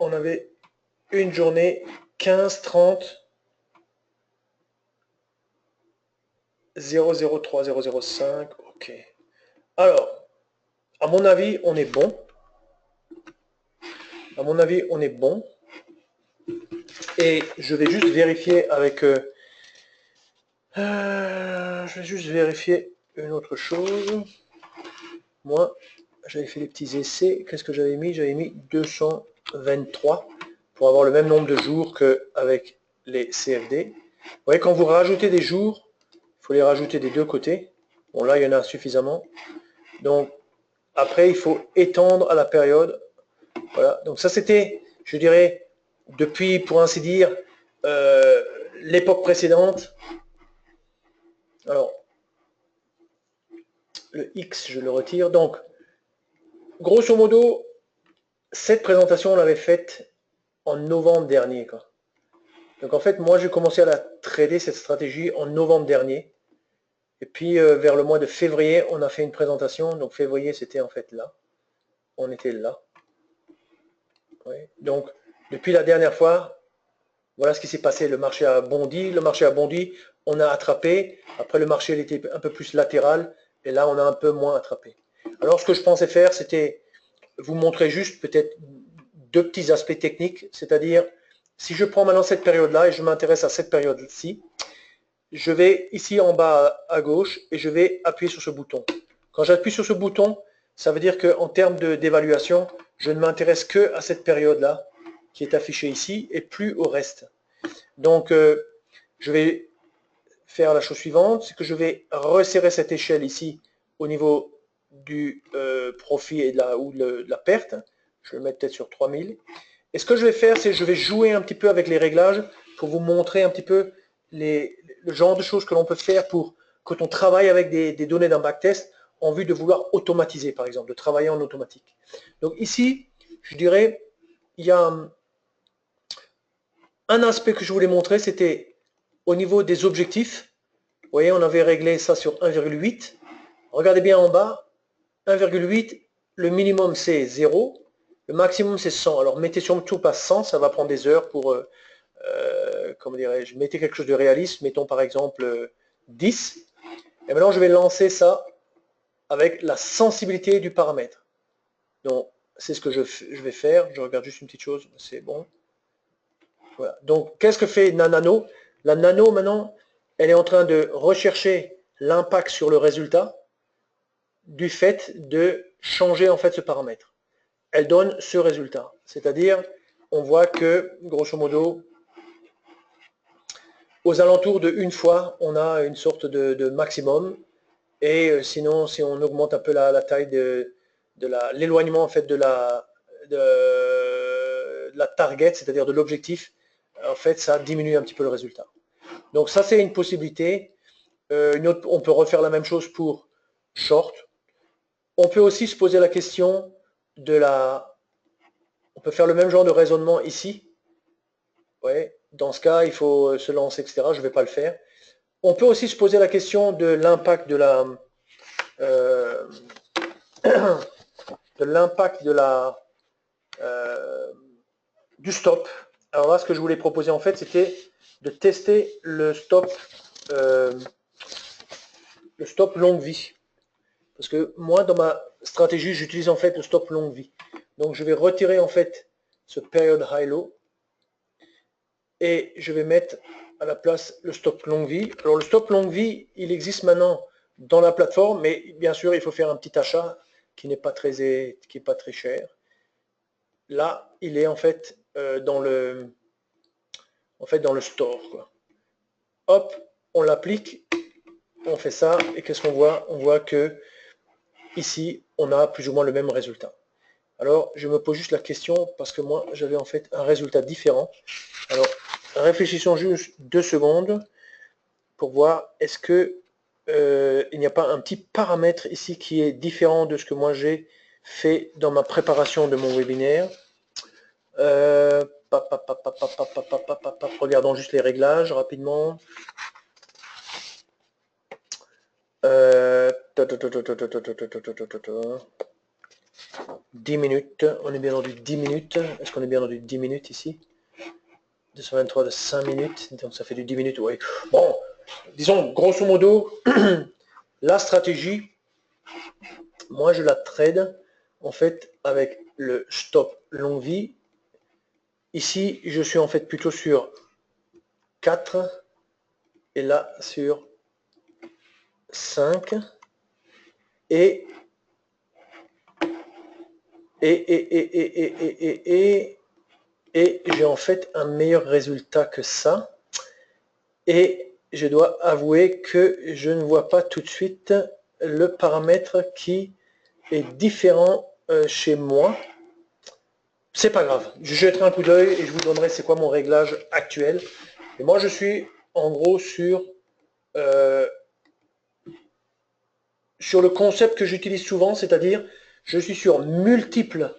on avait une journée 15, 30, 0, 0, 3, 0, 0, 5, ok. Alors, à mon avis, on est bon. À mon avis, on est bon. Et je vais juste vérifier avec... je vais juste vérifier une autre chose. Moi, j'avais fait des petits essais. Qu'est-ce que j'avais mis? J'avais mis 223 pour avoir le même nombre de jours qu'avec les CFD. Vous voyez, quand vous rajoutez des jours, il faut les rajouter des deux côtés. Bon, là, il y en a suffisamment. Donc, après, il faut étendre à la période. Voilà. Donc, ça, c'était, je dirais, depuis, pour ainsi dire, l'époque précédente. Alors, le X, je le retire. Donc, grosso modo, cette présentation, on l'avait faite en novembre dernier, quoi. Donc, en fait, moi, j'ai commencé à la trader, cette stratégie, en novembre dernier. Et puis, vers le mois de février, on a fait une présentation. Donc, février, c'était en fait là. On était là. Oui. Donc, depuis la dernière fois, voilà ce qui s'est passé. Le marché a bondi. Le marché a bondi. On a attrapé. Après, le marché il était un peu plus latéral. Et là, on a un peu moins attrapé. Alors, ce que je pensais faire, c'était vous montrer juste peut-être deux petits aspects techniques. C'est-à-dire, si je prends maintenant cette période-là et je m'intéresse à cette période-ci, je vais ici en bas à gauche et je vais appuyer sur ce bouton. Quand j'appuie sur ce bouton, ça veut dire qu'en termes d'évaluation, je ne m'intéresse que à cette période-là qui est affichée ici et plus au reste. Donc, je vais faire la chose suivante, c'est que je vais resserrer cette échelle ici au niveau du profit et de la perte. Je vais le mettre peut-être sur 3000. Et ce que je vais faire, c'est que je vais jouer un petit peu avec les réglages pour vous montrer un petit peu le genre de choses que l'on peut faire pour quand on travaille avec des données d'un backtest en vue de vouloir automatiser, par exemple, de travailler en automatique. Donc ici, je dirais, il y a un aspect que je voulais montrer, c'était au niveau des objectifs. Vous voyez, on avait réglé ça sur 1,8. Regardez bien en bas, 1,8, le minimum c'est 0, le maximum c'est 100. Alors mettez surtout pas 100, ça va prendre des heures pour, comment dirais-je, mettez quelque chose de réaliste, mettons par exemple 10. Et maintenant je vais lancer ça avec la sensibilité du paramètre. Donc c'est ce que je vais faire, je regarde juste une petite chose, c'est bon. Voilà. Donc qu'est-ce que fait la nano? La nano maintenant, elle est en train de rechercher l'impact sur le résultat du fait de changer en fait ce paramètre. Elle donne ce résultat. C'est-à-dire, on voit que, grosso modo, aux alentours de une fois, on a une sorte de maximum. Et sinon, si on augmente un peu la taille de l'éloignement en fait de la target, c'est-à-dire de l'objectif, en fait, ça diminue un petit peu le résultat. Donc ça, c'est une possibilité. On peut refaire la même chose pour short. On peut aussi se poser la question on peut faire le même genre de raisonnement ici. Ouais, dans ce cas, il faut se lancer, etc. Je ne vais pas le faire. On peut aussi se poser la question de l'impact de la du stop. Alors là, ce que je voulais proposer en fait, c'était de tester le stop longue vie. Parce que moi, dans ma stratégie, j'utilise en fait le stop longue vie. Donc je vais retirer en fait ce period high-low et je vais mettre à la place le stop longue vie. Alors le stop longue vie, il existe maintenant dans la plateforme, mais bien sûr, il faut faire un petit achat qui n'est pas très cher. Là, il est en fait dans le store, quoi. Hop, on l'applique, on fait ça, et qu'est-ce qu'on voit? On voit que ici, on a plus ou moins le même résultat. Alors, je me pose juste la question, parce que moi, j'avais en fait un résultat différent. Alors, réfléchissons juste 2 secondes pour voir, est-ce que il n'y a pas un petit paramètre ici qui est différent de ce que moi j'ai fait dans ma préparation de mon webinaire. Regardons juste les réglages rapidement. 10 minutes, on est bien dans du 10 minutes. Est-ce qu'on est bien dans du 10 minutes ici? 223 de 5 minutes, donc ça fait du 10 minutes, oui. Bon, disons, grosso modo, la stratégie, moi je la trade, en fait, avec le stop longue vie. Ici, je suis en fait plutôt sur 4, et là sur 5, et j'ai en fait un meilleur résultat que ça. Et je dois avouer que je ne vois pas tout de suite le paramètre qui est différent chez moi. C'est pas grave, je jetterai un coup d'œil et je vous donnerai c'est quoi mon réglage actuel. Et moi je suis en gros sur le concept que j'utilise souvent, c'est-à-dire je suis sur multiples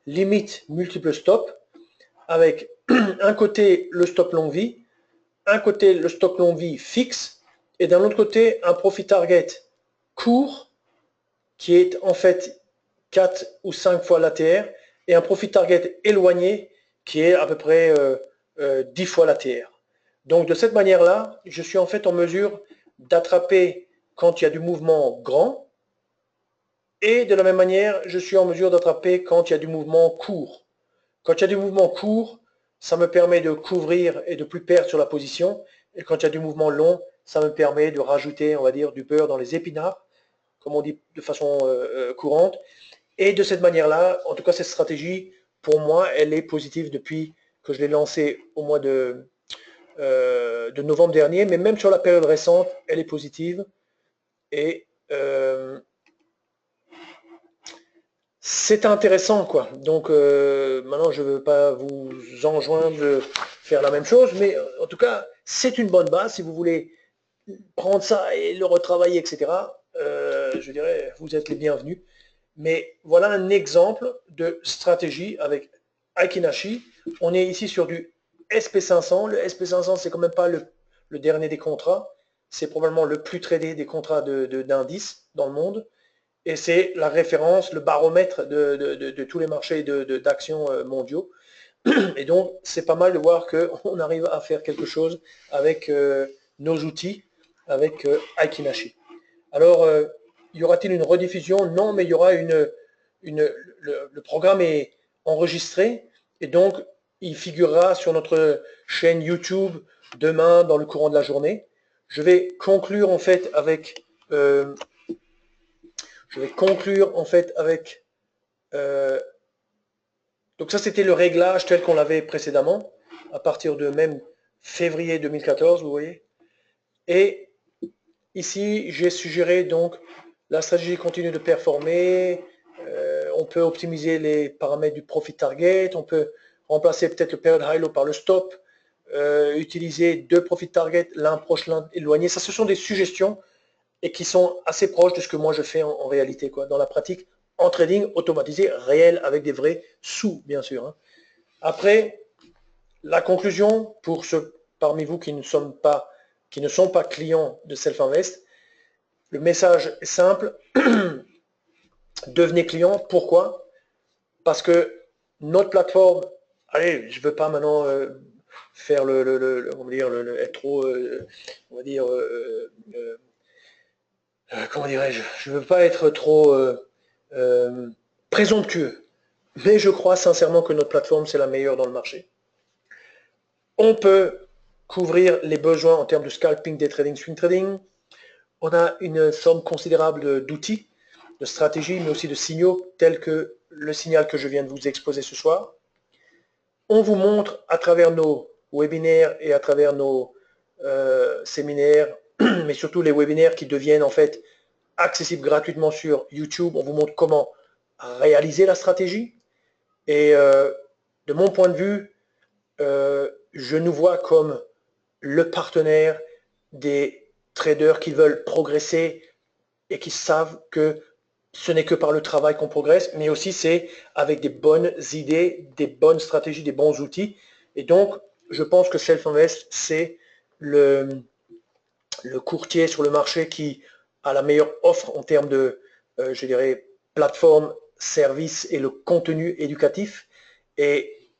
limites, multiples stops, avec un côté le stop longue vie, un côté le stop longue vie fixe, et d'un autre côté un profit target court, qui est en fait 4 ou 5 fois l'ATR, et un profit target éloigné, qui est à peu près 10 fois l'ATR. Donc de cette manière-là, je suis en fait en mesure d'attraper quand il y a du mouvement grand, et de la même manière, je suis en mesure d'attraper quand il y a du mouvement court. Quand il y a du mouvement court, ça me permet de couvrir et de plus perdre sur la position, et quand il y a du mouvement long, ça me permet de rajouter, on va dire, du beurre dans les épinards, comme on dit de façon courante. Et de cette manière-là, en tout cas cette stratégie, pour moi, elle est positive depuis que je l'ai lancée au mois de novembre dernier, mais même sur la période récente, elle est positive. Et c'est intéressant, quoi. Donc maintenant, je ne veux pas vous enjoindre de faire la même chose, mais en tout cas, c'est une bonne base si vous voulez prendre ça et le retravailler, etc. Je dirais, vous êtes les bienvenus. Mais voilà un exemple de stratégie avec Aikinashi. On est ici sur du SP500. Le SP500, c'est quand même pas le dernier des contrats. C'est probablement le plus tradé des contrats d'indices dans le monde. Et c'est la référence, le baromètre de tous les marchés d'actions mondiaux. Et donc, c'est pas mal de voir qu'on arrive à faire quelque chose avec nos outils, avec Aikinashi. Alors, y aura-t-il une rediffusion? Non, mais il y aura le programme est enregistré et donc il figurera sur notre chaîne YouTube demain dans le courant de la journée. Je vais conclure en fait avec donc ça c'était le réglage tel qu'on l'avait précédemment à partir de même février 2014, vous voyez. Et ici j'ai suggéré donc la stratégie continue de performer, on peut optimiser les paramètres du profit target, on peut remplacer peut-être le period high low par le stop, utiliser 2 profit target, l'un proche, l'un éloigné. Ça, ce sont des suggestions et qui sont assez proches de ce que moi je fais en réalité, quoi, dans la pratique, en trading automatisé, réel, avec des vrais sous, bien sûr. Hein. Après, la conclusion, pour ceux parmi vous qui ne sont pas qui ne sont pas clients de Self-Invest, le message est simple, devenez client. Pourquoi? Parce que notre plateforme, allez, je ne veux pas maintenant faire on va dire, être trop, on va dire, comment dirais-je, je ne veux pas être trop présomptueux, mais je crois sincèrement que notre plateforme, c'est la meilleure dans le marché. On peut couvrir les besoins en termes de scalping, day trading, swing trading. On a une somme considérable d'outils, de stratégies, mais aussi de signaux, tels que le signal que je viens de vous exposer ce soir. On vous montre à travers nos webinaires et à travers nos séminaires, mais surtout les webinaires qui deviennent en fait accessibles gratuitement sur YouTube. On vous montre comment réaliser la stratégie. Et de mon point de vue, je nous vois comme le partenaire des traders qui veulent progresser et qui savent que ce n'est que par le travail qu'on progresse, mais aussi c'est avec des bonnes idées, des bonnes stratégies, des bons outils. Et donc, je pense que Self-Invest, c'est le courtier sur le marché qui a la meilleure offre en termes de, je dirais, plateforme, service et le contenu éducatif. Et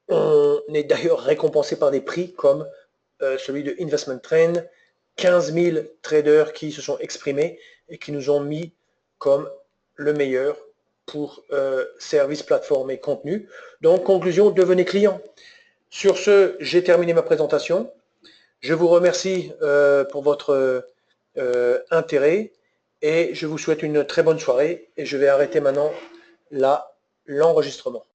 on est d'ailleurs récompensé par des prix comme celui de Investment Trend, 15 000 traders qui se sont exprimés et qui nous ont mis comme le meilleur pour service, plateforme et contenu. Donc, conclusion, devenez client. Sur ce, j'ai terminé ma présentation. Je vous remercie pour votre intérêt et je vous souhaite une très bonne soirée et je vais arrêter maintenant l'enregistrement.